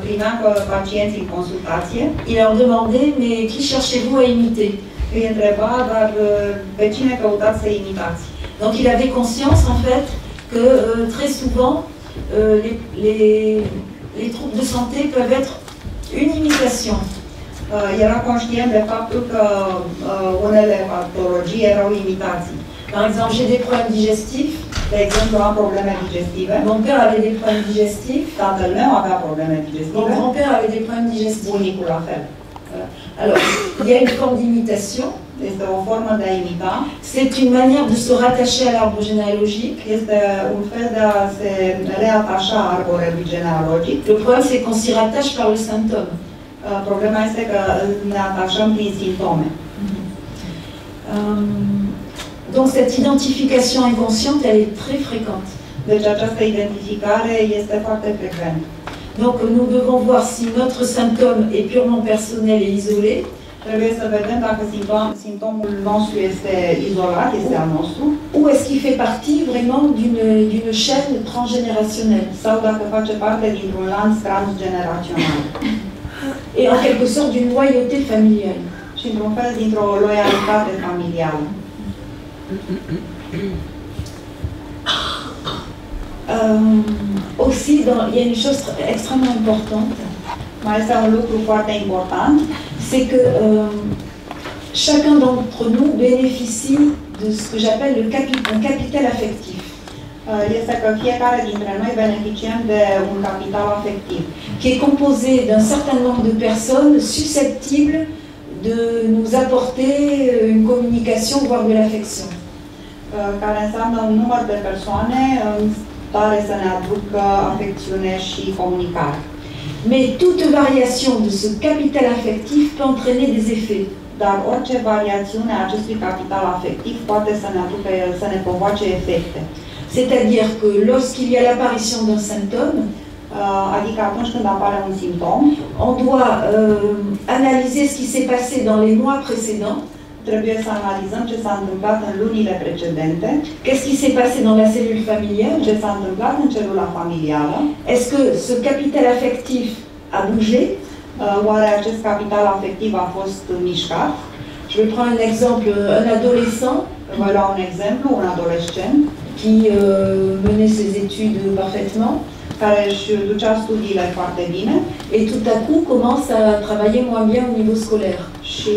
primea pacienții în consultație, il leur demandait, mais qui cherchez-vous à imiter? îi întreba, dar pe cine căutați să imitați? Donc il avait conscience en fait que très souvent les troubles de santé peuvent être une imitation. Era conștient de faptul că unele patologii erau imitații. Par exemple, j'ai des problèmes digestifs. De exemplu, am probleme digestive. Mon père avait des problèmes digestifs. Tatăl meu avea probleme Mon digestive. grand-père avait des problèmes digestifs. Bunicul la fel. Alors, il y a une forme d'imitation. Este o formă de a imita. C'est une manière de se rattacher à l'arbre généalogique. Este un fel de a se reatașa arborelui genealogic. Le problème, c'est qu'on s'y rattache par le symptôme. Problema este că ne atașăm prin simptome. Donc cette identification inconsciente, elle est très fréquente. Deci această identificare este foarte frecventă. Donc nous devons voir si notre symptôme est purement personnel et isolé. Trebuie să vedem dacă simptomul nostru este izolat, este al nostru, ou est-ce qu'il fait partie vraiment d'une chaîne transgénérationnelle. Sau dacă face parte dintr-un lanț transgenerațional. Et en quelque sorte d'une loyauté familiale. Și într-un fel dintr-o loialitate familială. Aussi, il y a une chose extrêmement importante. Mai este un lucru foarte important, c'est que chacun d'entre nous bénéficie de ce que j'appelle un capital affectif. Este că fiecare dintre noi beneficiem de un capital afectiv, qui est composé d'un certain nombre de personnes susceptibles de nous apporter une communication, voire de l'affection. Care înseamnă un număr de persoane în stare să ne aducă afecțiune și comunicare. Mais toute variation de ce capital affectif peut entraîner des effets. Dar orice variațiune a acestui capital afectiv poate să ne aducă, să ne provoace efecte. C'est-à-dire que lorsqu'il y a l'apparition d'un symptôme, adică atunci când apare un simptom, on doit analyser ce qui s'est passé dans les mois précédents. Trebuie să analizăm ce s-a întâmplat în lunile precedente. Qu'est-ce qui s'est passé dans la cellule familiale? Ce s-a întâmplat în celula familială? Est-ce que ce capital affectif a bougé? Oare acest capital afectiv a fost mișcat? Je vais prendre un exemple, un adolescent. Voi lua un exemplu, un adolescent qui menait ses études parfaitement, care își ducea studiile foarte bine et tout à coup commence à travailler moins bien au niveau scolaire. Și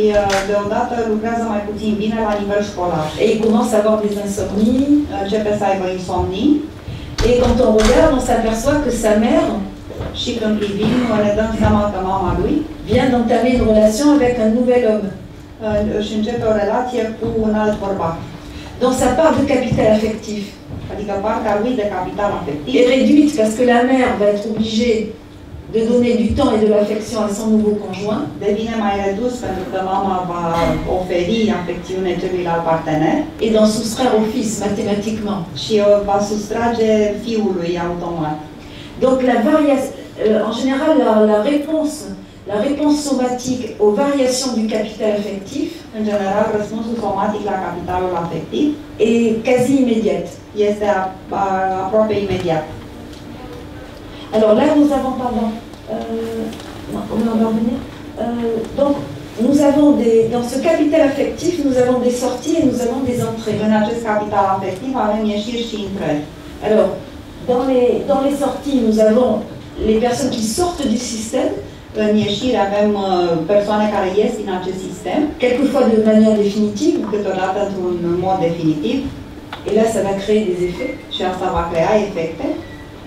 deodată lucrează mai puțin bine la nivel școlar. Et il commence à avoir des insomnies. Începe să aibă insomnii. Et quand on regarde, on s'aperçoit que sa mère, și când privim, ne dăm seama că mama lui vient d'entamer une relation avec un nouvel homme. Își începe o relație cu un alt bărbat. Donc sa part de capital affectif, adică partea lui de capital afectiv, est réduite parce que la mère va être obligée de donner du temps et de l'affection à son nouveau conjoint. Devine mai redus pentru că mama va oferi afecțiune celuilalt partener. Et d'en soustraire au fils mathématiquement. Și va sustrage fiului automat. Donc en général la réponse somatique aux variations du capital affectif în general, răspunsul somatic la capitalul afectiv est quasi immédiat. Este aproape imediat. Alors là, nous avons, pardon, on va revenir. Donc, nous avons dans ce capital affectif, nous avons des sorties et nous avons des entrées. În acest capital afectiv avem ieșiri și intrări. Alors, dans les sorties, nous avons les personnes qui sortent du système. În ieșire avem persoane care ies din acest sistem, quelquefois de manière définitive, câteodată într-un mod definitiv. Et là, ça va créer des effets. Și asta va crea efecte.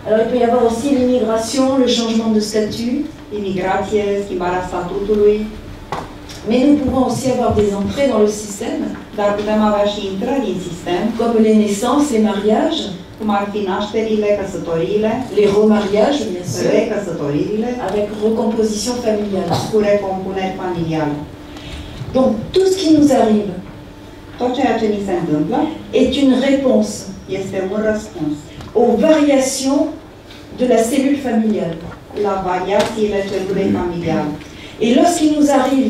Alors, il peut y avoir aussi l'immigration, le changement de statut. Imigrație, schimbarea statutului. Mais nous pouvons aussi avoir des entrées dans le système. Dar putem avea și intrări în sistem. Comme les naissances, les mariages. Cum ar fi nașterile, căsătoriile. Les remariages, bien sûr. Recăsătoririle. Avec recomposition familiale. Cu recompuneri familiale. Donc, tout ce qui nous arrive, tot ceea ce ni se întâmplă, est une réponse. Este un răspuns. Aux variations de la cellule familiale. La variațiile celulei familiale. Et lorsqu'il nous arrive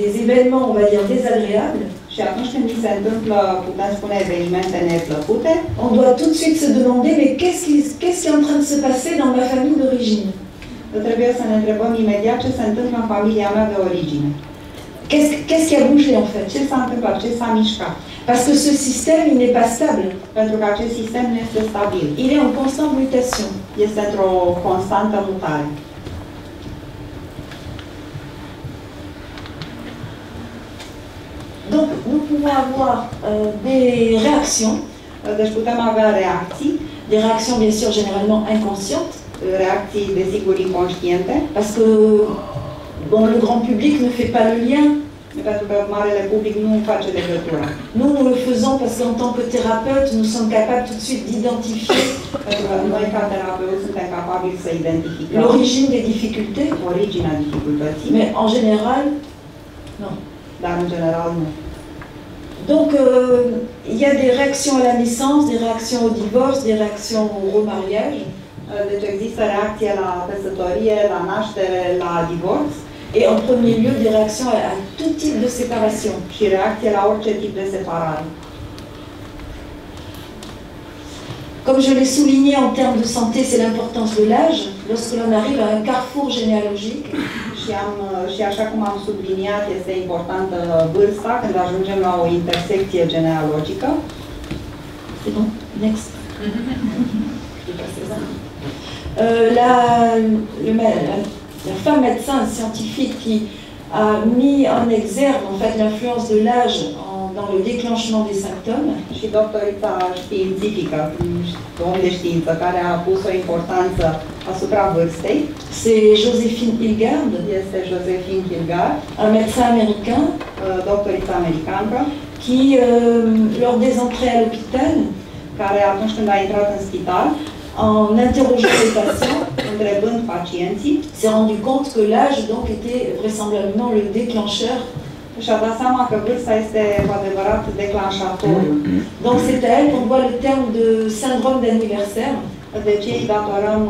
des événements, on va dire, désagréables, și atunci când ni se întâmplă, putem spune, evenimente neplăcute, on doit tout de suite se demander, mais qu'est-ce qui est en train de se passer dans ma famille d'origine? Trebuie să ne întrebăm imediat ce se întâmplă în familia mea de origine. Qu'est-ce qui a bougé, en fait? Ce s-a întâmplat? Ce s-a mișcat? Parce que ce système, il n'est pas stable. Pentru că acest sistem nu este stabil. Il est en constante mutation. Este într-o constantă mutare. Donc, nous pouvons avoir des réactions. Deci putem avea reacții. Des réactions, bien sûr, généralement inconscientes. Reacții, desigur, inconștiente. Parce que bon, le grand public ne fait pas le lien. Pentru că marele public nu face legătura. Nous le faisons parce qu'en tant que thérapeute, nous sommes capables tout de suite d'identifier Pentru că noi, ca terapeuți, suntem capabili să identificăm l'origine des difficultés. Originea dificultății. Mais en général, non. Dar în general nu. Donc, il y a des réactions à la naissance, des réactions au divorce, des réactions au remariage. Deci există reacție la căsătorie, la naștere, la divorț. Et en premier lieu, des réactions à tout type de séparation. Și reacție la orice tip de separare. Comme je l'ai souligné en termes de santé, c'est l'importance de l'âge. Lorsque l'on arrive à un carrefour généalogique. Și așa cum am subliniat, este importantă vârsta când ajungem la o intersecție genealogică. C'est bon? Next. La femme médecin scientifique qui a mis en exergue en fait l'influence de l'âge dans le déclenchement des symptômes. Și doctorița științifică, om de știință, care a pus o importanță asupra vârstei. C'est Joséphine Hilgard. Este Joséphine Hilgard, un médecin américain, doctorița americană, qui lors des entrées à l'hôpital, care atunci când a intrat în spital, en interrogeant les patients, întrebând pacienții, s'est rendu compte que l'âge donc était vraisemblablement le déclencheur. Și-a dat seama că vârsta este cu adevărat declanșatorul. Donc c'est à elle qu'on doit le terme de syndrome d'anniversaire. Deci îi datorăm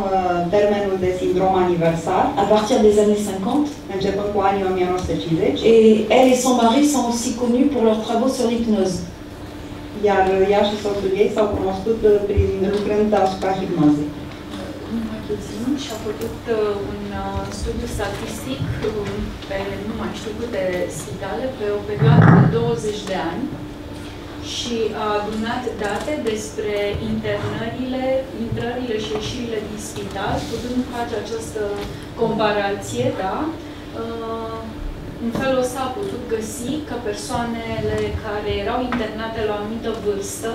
termenul de sindrom aniversar. À partir des années 50. Începând cu anii 1950. Et elle et son mari sont aussi connus pour leurs travaux sur l'hypnose. Iar ea și soțul ei s-au cunoscut lucrând asupra hipnozei. Și a făcut un studiu statistic pe nu mai știu câte spitale, pe o perioadă de 20 de ani și a adunat date despre intrările și ieșirile din spital, putând face această comparație, da? În felul ăsta a putut găsi că persoanele care erau internate la o anumită vârstă,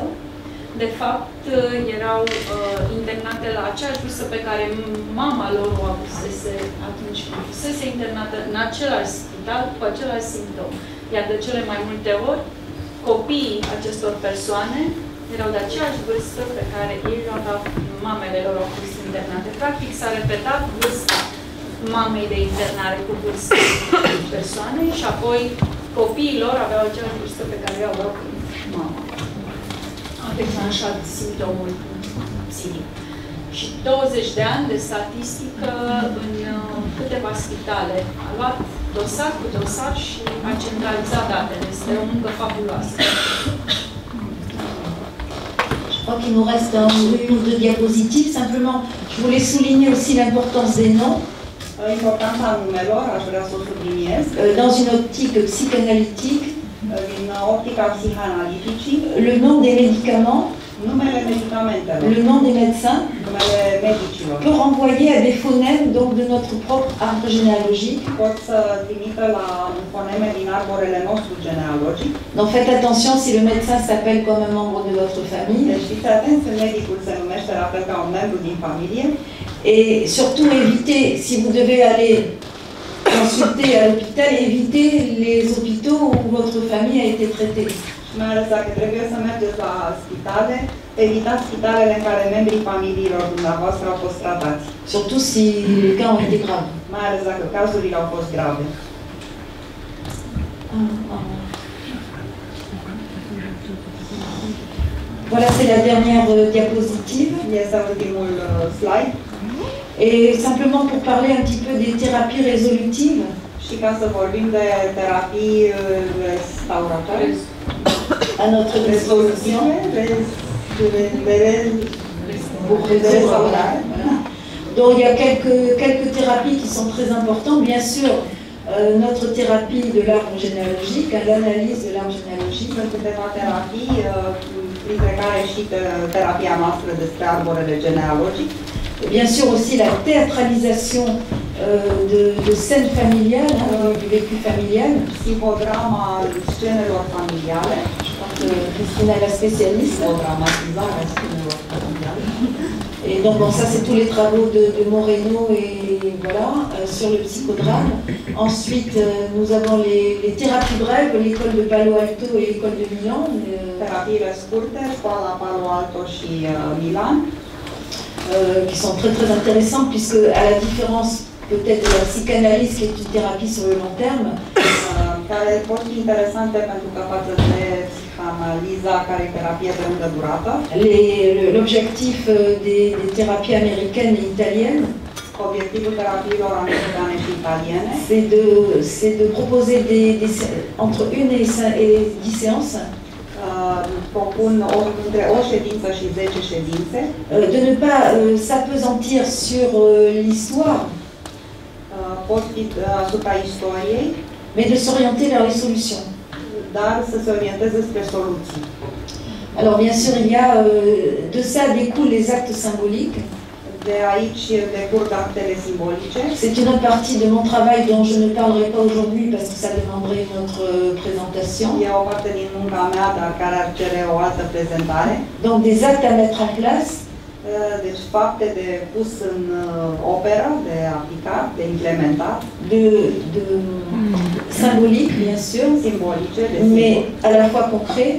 de fapt, erau internate la aceeași vârstă pe care mama lor o avusese atunci când fusese internată în același spital, cu același simptom. Iar de cele mai multe ori, copiii acestor persoane erau de aceeași vârstă pe care ei aveau, mamele lor au fost internate. Practic s-a repetat vârsta mamei de internare cu vârsta persoanei și apoi copiii lor aveau aceeași vârstă pe care o aveau mama. A declanșat simptomul psihic. Și 20 de ani de statistică în câteva spitale. A luat dosar cu dosar și a centralizat datele. Este o muncă fabuloasă. Je crois qu'il nous reste une ou deux diapositives. Simplement, je voulais souligner aussi l'importance des noms. Importanța numelor, aș vrea să o subliniez. Dans une optique psychanalytique, din optica psihanaliticii, le nom des médicaments, numele medicamentelor, le nom des médecins, numele medicilor, peut renvoyer à des phonèmes donc de notre propre arbre généalogique. pot să trimită la foneme din arborele nostru genealogic. Donc faites attention si le médecin s'appelle comme un membre de votre famille. Deci fiți atenți, medicul se numește la fel ca un membru din familie. Et surtout évitez, si vous devez aller consulter à l'hôpital, évitez les hôpitaux où votre famille a été traitée. Mai ales dacă trebuie să mergeți la spitale, evitați spitalele în care membrii familiilor dumneavoastră au fost tratați. Surtout si les cas ont été graves. Mai ales dacă cazurile au fost grave. Voilà, c'est la dernière diapositive. Este ultimul slide. Et simplement pour parler un petit peu des thérapies résolutives. Și ca să vorbim de terapii restauratoare, à notre disposition. Donc il y a quelques thérapies qui sont très importantes. Bien sûr, notre thérapie de l'arbre généalogique, l'analyse de l'arbre généalogique. Sunt câteva terapii, printre care și terapia noastră despre arborele genealogic. Bien sûr aussi la théâtralisation de scènes familiales, du vécu familial. Psihodrama scenelor familiale. Je pense que Christine est la spécialiste. Psihodramatizarea scenelor familiale. Et donc bon, ça c'est tous les travaux de Moreno et voilà, sur le psychodrame. Ensuite, nous avons les thérapies brèves, l'école de Palo Alto et l'école de Milan. Terapiile scurte, școala Palo Alto și Milan. Qui sont très très intéressants puisque à la différence peut-être de la psychanalyse qui est une thérapie sur le long terme, care pot fi interesante pentru că față de psihanaliza care e terapie de lungă durată. L'objectif des thérapies américaines et italiennes, obiectivul terapiilor americane și italiene, c'est de proposer entre 1 et 10 séances. Propun între o ședință și 10 ședințe. De ne pas s'appesantir sur l'histoire, pot fi asupra istoriei, mais de s'orienter vers les solutions. Dar să se orienteze spre soluții. Alors bien sûr, il y a de ça découlent les actes symboliques. De aici decurg actele simbolice. C'est une autre partie de mon travail dont je ne parlerai pas aujourd'hui parce que ça demanderait une autre présentation. E o parte din munca mea, dar care ar cere o altă prezentare. Donc des actes à mettre en place. Deci fapte de pus în operă, de aplicat, de implementat. De symbolique, bien sûr. Simbolice, mais à la fois concret.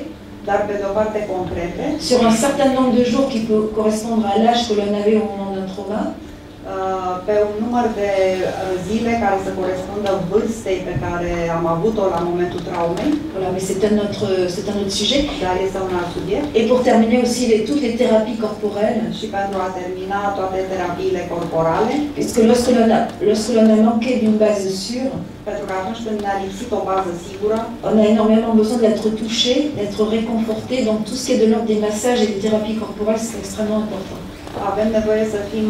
Dar pe de o parte concrete. Sur un certain nombre de jours qui peut correspondre à l'âge que l'on avait au moment d'un trauma. Pe un număr de zile care să corespundă vârstei pe care am avut-o la momentul traumei. Voilà, mais c'est un autre sujet. Dar este un alt subiect. Et pour terminer aussi toutes les thérapies corporelles. Și pentru a termina toate terapiile corporale. Puisque lorsque l'on a manqué d'une base sûre, pentru că atunci când ne-a lipsit o bază sigură, on a énormément besoin d'être touché, d'être réconforté. Donc tout ce qui est de l'ordre des massages et des thérapies corporelles, c'est extrêmement important. Avem nevoie să fim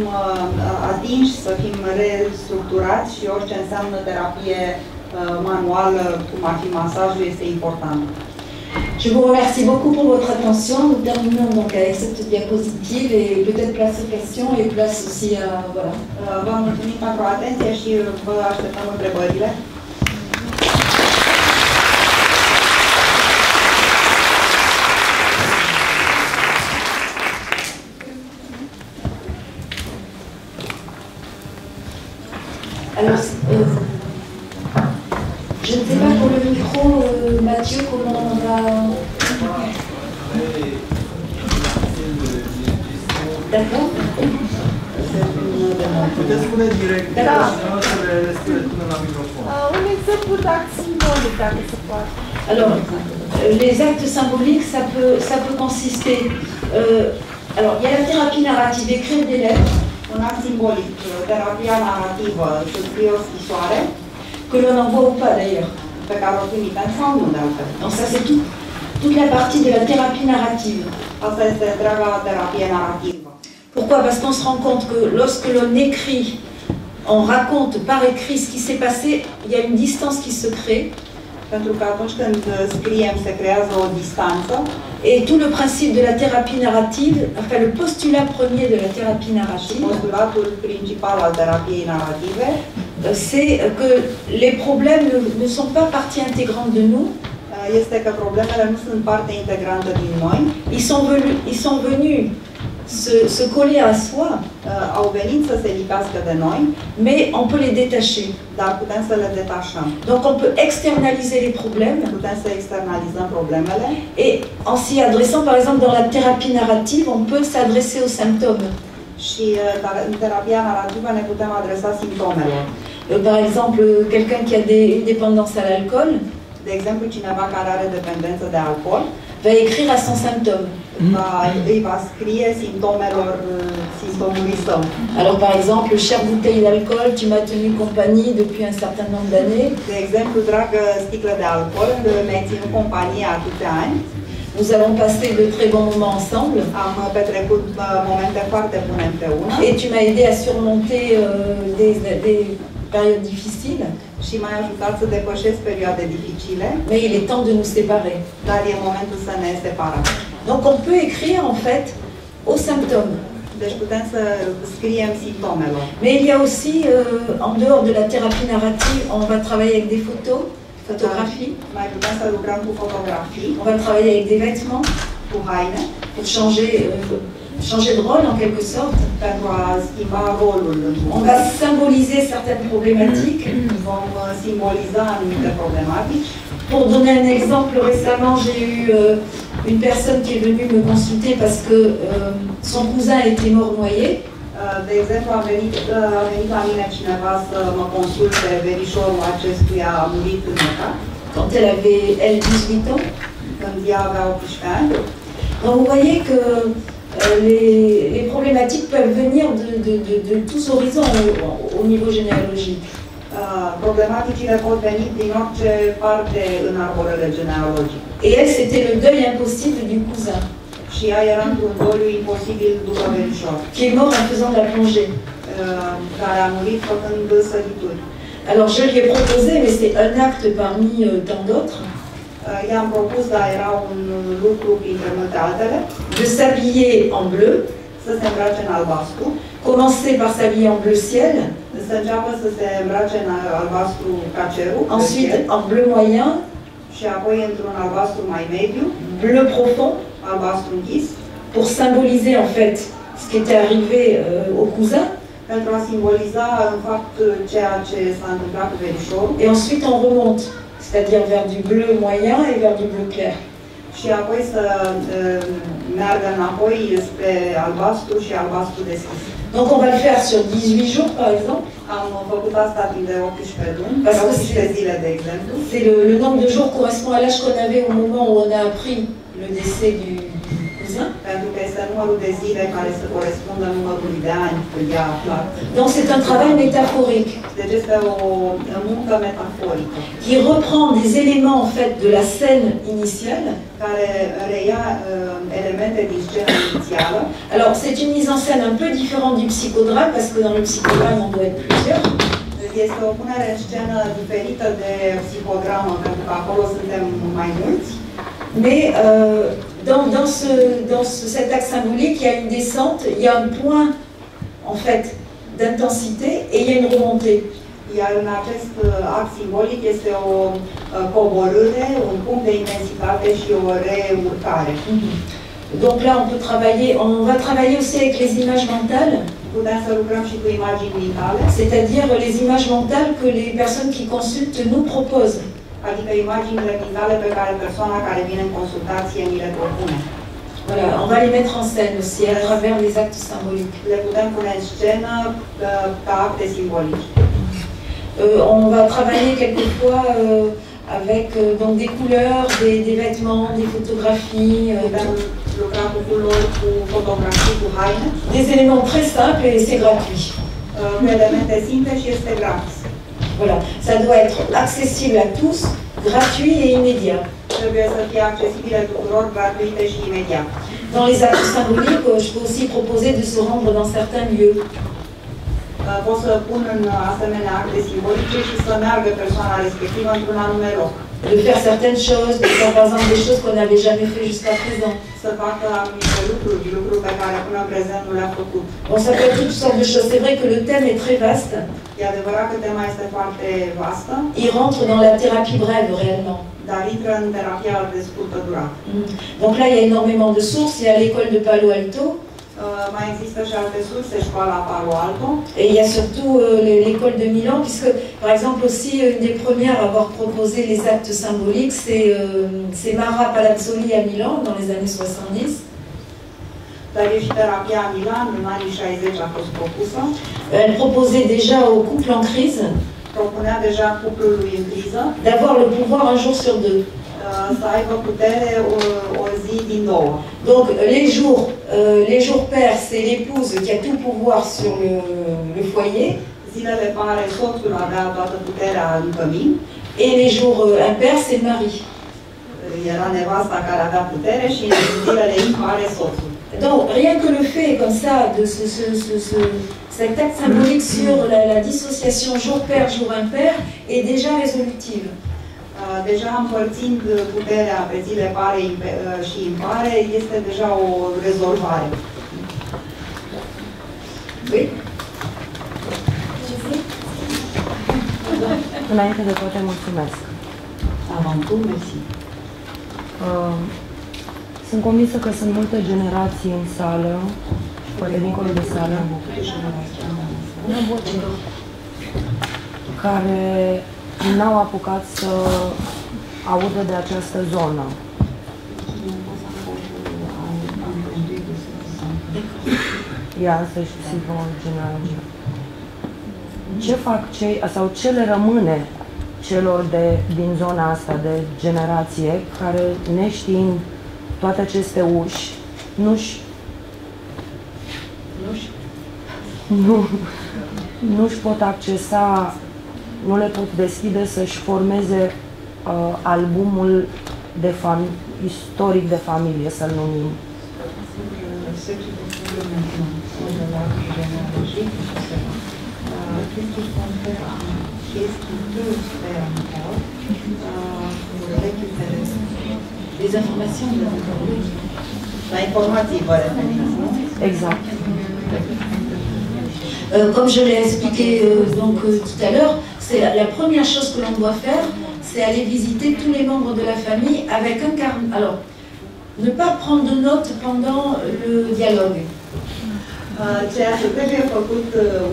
atinși, să fim restructurați și orice înseamnă terapie manuală, cum ar fi masajul, este important. Je vous remercie beaucoup pour votre attention. Nous terminons donc avec cette diapositive et peut-être place aux questions et place aussi à... Voilà. Vă mulțumim pentru atenție și vă așteptăm întrebările. Alors, je ne sais pas pour le micro, Mathieu, comment on va... D'accord. Puteți spune direct, Da. să le spune până la microfon. Un exemplu de act simbolic, dacă se poate. Alors, les actes symboliques, ça peut consister... alors, il y a la thérapie narrative, écrire des lettres. Un act simbolic, terapia narrativă, să scrie o scrisoare, Que l'on envoie ou pas d'ailleurs. pe care o trimitem sau nu de altfel. Donc ça, c'est toute la partie de la thérapie narrative. Asta este întreaga terapie narrativă. Pourquoi? Parce qu'on se rend compte que lorsque l'on écrit, on raconte par écrit ce qui s'est passé, il y a une distance qui se crée. Pentru că atunci când scriem se creează o distanță. Et tout le principe de la thérapie narrative, enfin le postulat premier de la thérapie narrative, Postulatul principal al terapiei narrative c'est que les problèmes ne sont pas partie intégrante de nous. este că problemele nu sunt parte integrantă din noi. Ils sont venus se coller à soi, Au venit să se lipească de noi, mais on peut les détacher. dar putem să le detașăm. Donc on peut externaliser les problèmes. Putem să externalizăm problemele. Et en s'y adressant, par exemple, dans la thérapie narrative, on peut s'adresser aux symptômes. Și în terapia narrativă ne putem adresa simptomelor. Par exemple, quelqu'un qui a une dépendance à l'alcool De exemplu, cineva care are dependență de alcool va écrire à son symptôme. îi va scrie simptomului său. Alors par exemple, chère bouteille d'alcool, tu m'as tenu compagnie depuis un certain nombre d'années. De exemplu, dragă sticlă de alcool, mi-ai ținut companie atâția ani. Nous allons passer de très bons moments ensemble. Am petrecut momente foarte bune împreună. Et tu m'as aidé à surmonter des périodes difficiles. Și m-ai ajutat să depășesc perioade dificile. Mais il est temps de nous séparer. Dar e momentul să ne separăm. Donc on peut écrire en fait aux symptômes. Deci putem să scriem simptomelor. Mais il y a aussi, en dehors de la thérapie narrative, on va travailler avec des photos, photographies. Mai putem să lucrăm cu fotografii, On va travailler avec des vêtements cu haine, pour changer de rôle en quelque sorte. pentru a schimba rolul. On va symboliser certaines problématiques. Vom simboliza anumite problematici. Pour donner un exemple, récemment j'ai eu une personne qui est venue me consulter parce que son cousin était mort noyé. De exemplu, a venit la mine cineva să mă consulte, verișorul acestuia a murit în necat. Quand elle avait, elle, 18 ans. Când ea avea 18 ani. Donc vous voyez que les problématiques peuvent venir de tous horizons au niveau généalogique. Problematicile pot veni din orice parte în arborele genealogice. Et elle, c'était le deuil impossible du cousin. Și ea era într-un doliu imposibil după verișor. Qui est mort en faisant de la plongée. Care a murit făcând sărituri. Alors je lui ai proposé, mais c'est un acte parmi tant d'autres. I-am propus, dar era un lucru printre multe altele. De s'habiller en bleu. Să se îmbrace în albastru. Commencer par s'habiller en bleu ciel. Să înceapă să se îmbrace în albastru ca cerul. Ensuite en bleu moyen. Și apoi într-un albastru mai mediu. Bleu profond. Albastru închis. Pour symboliser en fait ce qui était arrivé au cousin. Pentru a simboliza în fapt ceea ce s-a întâmplat cu verișorul. Et ensuite on remonte, c'est-à-dire vers du bleu moyen et vers du bleu clair. Și apoi să meargă înapoi spre albastru și albastru deschis. Donc on va le faire sur 18 jours par exemple. Am făcut asta timp de 18 luni, 18 zile de exemplu. C'est le nombre de jours correspond à l'âge qu'on avait au moment où on a appris le décès du cousin. Pentru că este numărul de zile care să corespundă numărului de ani când ea a aflat. Donc c'est un travail métaphorique. Deci este o muncă metaforică. Qui reprend des éléments en fait de la scène initiale. Care reia elemente din scena inițială. Alors c'est une mise en scène un peu différente du psychodrame parce que dans le psychodrame on doit être plusieurs. Este o punere în scenă diferită de psicodramă pentru că acolo suntem mai mulți. Mais dans cet acte symbolique, il y a une descente, il y a un point en fait d'intensité et il y a une remontée. Iar în acest act simbolic este o coborâre, un punct de intensitate și o reurcare. Donc là, on va travailler aussi avec les images mentales. Putem să lucrăm și cu imagini mentale. C'est-à-dire les images mentales que les personnes qui consultent nous proposent. Adică imaginile mentale pe care persoana care vine în consultație ni le propune. Voilà, on va les mettre en scène aussi à travers les actes symboliques. Le putem pune în scenă ca acte simbolice. On va travailler quelquefois avec donc des couleurs, des vêtements, des photographies, lucra cu culori, cu fotografii, cu haine. des éléments très simples et c'est gratuit. Cu elemente simple și este gratis. Voilà, ça doit être accessible à tous, gratuit et immédiat. Trebuie să fie accesibile tuturor, gratuite și imediat. Dans les actes symboliques, je peux aussi proposer de se rendre dans certains lieux. Pot să pun în asemenea acte simbolice și să meargă persoana respectivă într-un anume loc. De faire certaines choses, de faire par exemple des choses qu'on n'avait jamais fait jusqu'à présent. Să facă anumite lucruri pe care până în prezent nu le-a făcut. Bon, ça peut être toutes sortes de choses. C'est vrai que le thème est très vaste. E adevărat că tema este foarte vastă. Il rentre dans la thérapie brève réellement. Dar intră în terapia de scurtă durată. Donc là, il y a énormément de sources. Il y a l'école de Palo Alto. Mai există și alte surse, școala Palo Alto. Et il y a surtout l'école de Milan, puisque par exemple aussi une des premières à avoir proposé les actes symboliques, c'est Mara Palazzoli à Milan dans les années 70. Dar e și terapia Milan în anii 60 a fost propusă. Elle proposait déjà au couple en crise propunea deja cuplului în criză d'avoir le pouvoir un jour sur deux. Să aibă putere o zi din două. Donc les jours pairs, c'est l'épouse qui a tout pouvoir sur le foyer. Zilele pare soțul avea toată puterea în cămin. Et les jours impairs, c'est le mari. Era nevasta care avea putere și în zilele impare soțul. Donc rien que le fait comme ça de cet acte symbolique sur la dissociation jour pair, jour impair est déjà résolutive. Deja împărțind puterea pe zile pare și impare este deja o rezolvare. Oui? Înainte de toate, mulțumesc. Avant tout, merci. Sunt convinsă că sunt multe generații în sală, poate dincolo de sală, care n-au apucat să audă de această zonă. Ea însăși psihogenealogie. Ce fac cei, sau ce le rămâne celor din zona asta de generație, care neștiind toate aceste uși, nu-și pot accesa, nu le pot deschide să-și formeze albumul de istoric de familie, să-l numim. Les informations de la informație vă referiți, nu? Exact. Comme je l'ai expliqué tout à l'heure, c'est la première chose que l'on doit faire, c'est aller visiter tous les membres de la famille avec un carnet. Alors, ne pas prendre de notes pendant le dialogue. Ceea ce trebuie făcut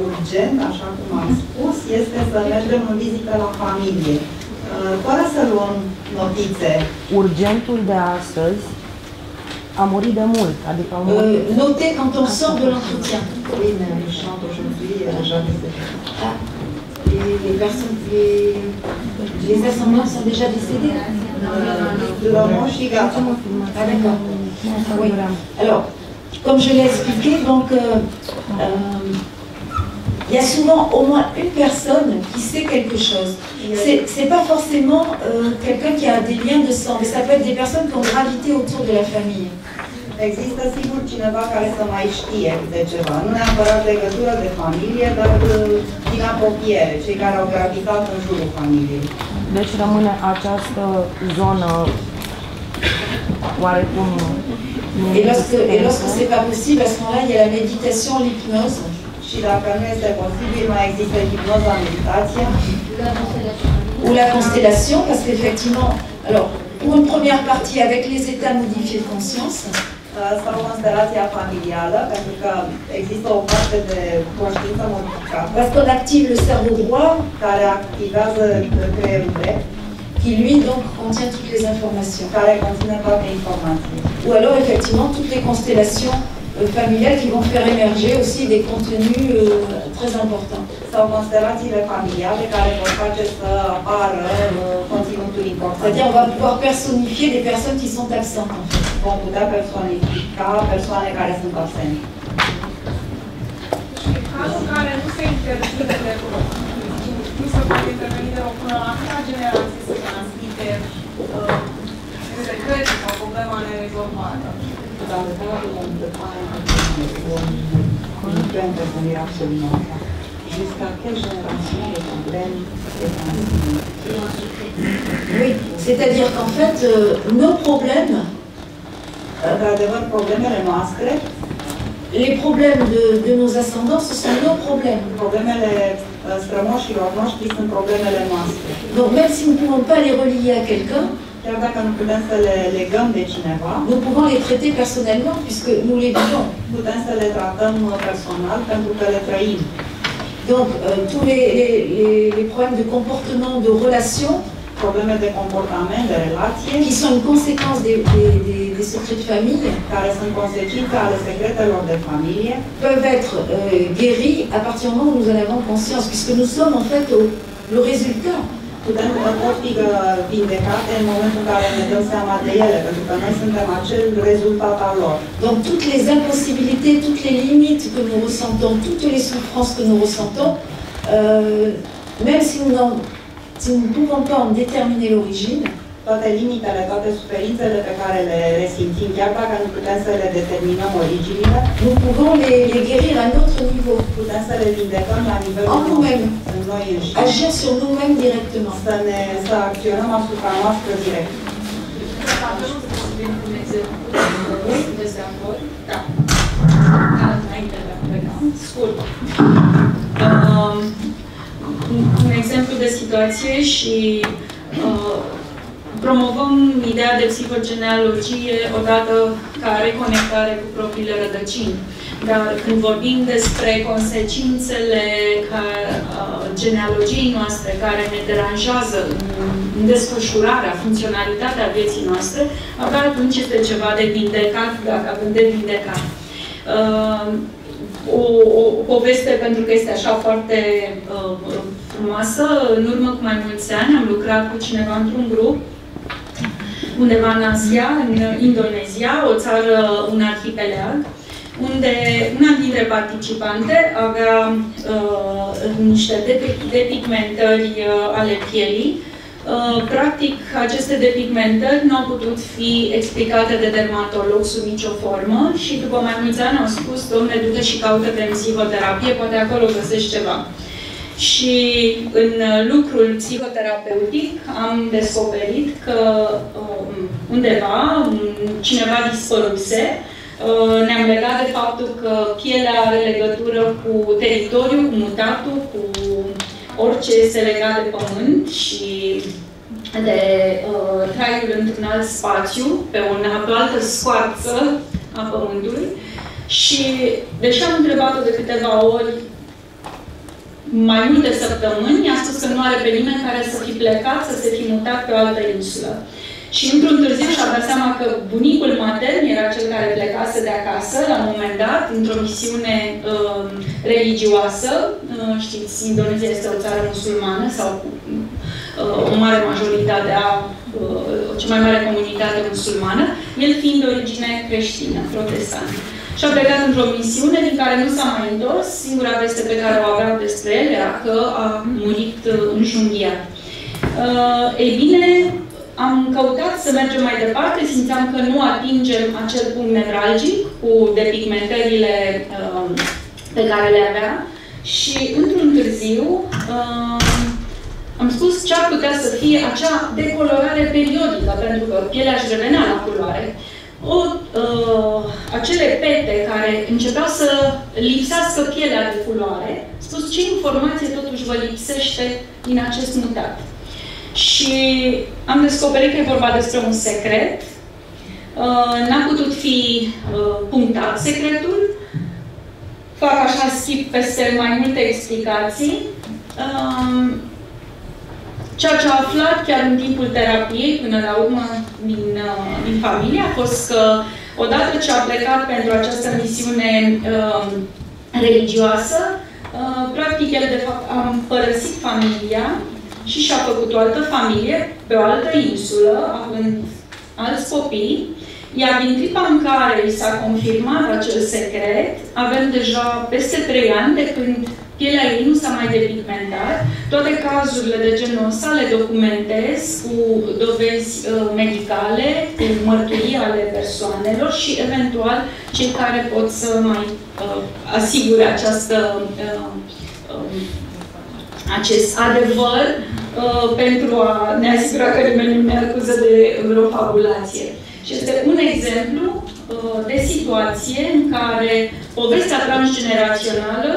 urgent, așa cum am spus, este să mergem în vizită la familie, fără să luăm notițe. Urgentul de astăzi a murit de mult, adică au murit. Noter quand on sort de l'entretien. Oui, mais le chant d'aujourd'hui est déjà décédé. Les personnes, les ascendants sont déjà décédés. Ah d'accord. Oui. Alors, comme je l'ai expliqué, donc il y a souvent au moins une personne qui sait quelque chose. C'est pas forcément quelqu'un qui a des liens de sang, mais ça peut être des personnes qui ont gravité autour de la famille. Există sigur cineva care să mai știe de ceva. Nu neapărat legătură de familie, dar din apropiere, cei care au gravitat în jurul familiei. Deci rămâne această zonă oarecum... Et lorsque c'est pas possible, à ce moment-là, il y a la méditation, l'hypnose. Și dacă nu este posibil, mai există hipnoza, meditația. Ou la constellation, parce qu'effectivement, alors, pour une première partie, avec les états modifiés de conscience, sau constelația familială, pentru că există o parte de conștiință modificată. Parce qu'on active le cerveau droit, care activează creierul drept, qui lui donc contient toutes les informations. Care conține toate informațiile. ou alors effectivement toutes les constellations familiales qui vont faire émerger aussi des contenus très importants. Sau constelațiile familiale care vor face să apară conținuturi importante. C'est-à-dire on va pouvoir personnifier des personnes qui sont absentes. Vom putea personifica persoane care sunt absente. În cazul în care nu se intervine de nu se poate interveni de până la câta generație se transmite secrete sau problema nerezolvată. Dans le cas où on ne peut pas intervenir absolument pas. Jusqu'à quelle génération les problèmes se transmettent? Oui, c'est-à-dire qu'en fait, nos problèmes, într-adevăr, problemele noastre, les problèmes de nos ascendants, ce sont nos problèmes. Problemele strămoșilor noștri sunt problemele noastre. Donc même si nous ne pouvons pas les relier à quelqu'un, chiar dacă nu putem să le legăm de cineva, nous pouvons les traiter personnellement puisque nous les vivons. Putem să le tratăm personal pentru că le trăim. Donc tous les problèmes de comportement, de relation, probleme de comportament, de relație, qui sont une conséquence des secrets de famille, care sunt consecințe ale secretelor de familie, peuvent être guéris à partir du moment où nous en avons conscience, puisque nous sommes en fait le résultat. Pot fi vindecate în momentul în care ne dăm seama de ele, pentru că noi suntem acel rezultat al lor. Donc toutes les impossibilités, toutes les limites que nous ressentons, toutes les souffrances que nous ressentons, même si nous ne pouvons pas en déterminer l'origine, toate limitele, toate suferințele pe care le resimțim, chiar dacă nu putem să le determinăm originile, nous pouvons les guérir à notre niveau. Putem să le vindecăm la nivelul en nous-mêmes, noi înșine. Agir sur nous-mêmes directement. Să acționăm asupra noastră direct. Scurt. Un exemplu de situație și promovăm ideea de psihogenealogie odată ca reconectare cu propriile rădăcini. Dar când vorbim despre consecințele genealogiei noastre care ne deranjează în desfășurarea, funcționalitatea vieții noastre, abia atunci este ceva de vindecat, dacă avem de vindecat. O poveste, pentru că este așa foarte frumoasă. În urmă cu mai mulți ani am lucrat cu cineva într-un grup undeva în Asia, în Indonezia, o țară, un arhipelag, unde una dintre participante avea niște depigmentări ale pielii. Practic, aceste depigmentări nu au putut fi explicate de dermatolog sub nicio formă și după mai mulți ani au spus, dom'le, du-te și caută-te în psihoterapie, poate acolo găsești ceva. Și în lucrul psihoterapeutic am descoperit că undeva cineva dispăruse. Ne-am legat de faptul că pielea are legătură cu teritoriul, cu mutatul, cu orice este legat de pământ și de traiul într-un alt spațiu, pe o altă scoarță a pământului. Și deși am întrebat-o de câteva ori, mai multe săptămâni, i-a spus că nu are pe nimeni care să fi plecat, să se fi mutat pe o altă insulă. Și într-un târziu și-a dat seama că bunicul matern era cel care plecase de acasă, la un moment dat, într-o misiune religioasă. Știți, Indonezia este o țară musulmană sau o mare majoritate cea mai mare comunitate musulmană, el fiind de origine creștină, protestantă. Și a plecat într-o misiune din care nu s-a mai întors. Singura veste pe care o aveau despre el era că a murit înjunghiat. Ei bine, am căutat să mergem mai departe, simțeam că nu atingem acel punct nevralgic cu depigmentările pe care le avea și într-un târziu am spus ce ar putea să fie acea decolorare periodică, pentru că pielea își revenea la culoare. Acele pete care începeau să lipsească pielea de culoare, a spus ce informație totuși vă lipsește din acest mutat. Și am descoperit că e vorba despre un secret. N-a putut fi punctat secretul. Fac așa skip peste mai multe explicații. Ceea ce a aflat chiar în timpul terapiei, până la urmă, din familie, a fost că odată ce a plecat pentru această misiune religioasă, practic el de fapt a părăsit familia și și-a făcut o altă familie pe o altă insulă, având alți copii, iar din clipa în care i s-a confirmat acel secret, avem deja peste 3 ani de când pielea ei nu s-a mai depigmentat. Toate cazurile de genul ăsta le documentez cu dovezi medicale, cu mărturii ale persoanelor și eventual cei care pot să mai asigure acest adevăr pentru a ne asigura că nimeni nu ne acuză de vreo fabulație. Și este un exemplu de situație în care povestea transgenerațională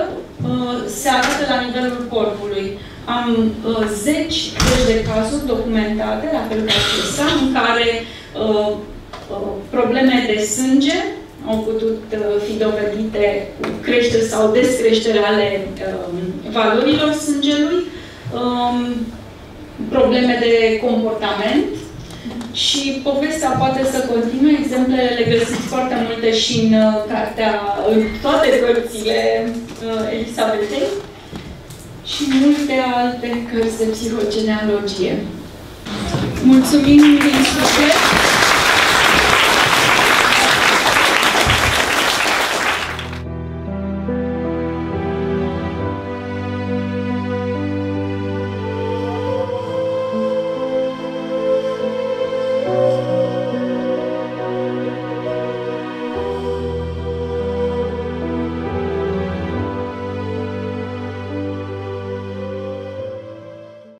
se arată la nivelul corpului. Am zeci de cazuri documentate, la fel ca acesta, în care probleme de sânge au putut fi dovedite cu creștere sau descreștere ale valorilor sângelui, probleme de comportament și povestea poate să continue. Exemplele le găsiți foarte multe și în cartea, în toate cărțile Elisabetei și multe alte cărți de psihogenealogie. Mulțumim din suflet!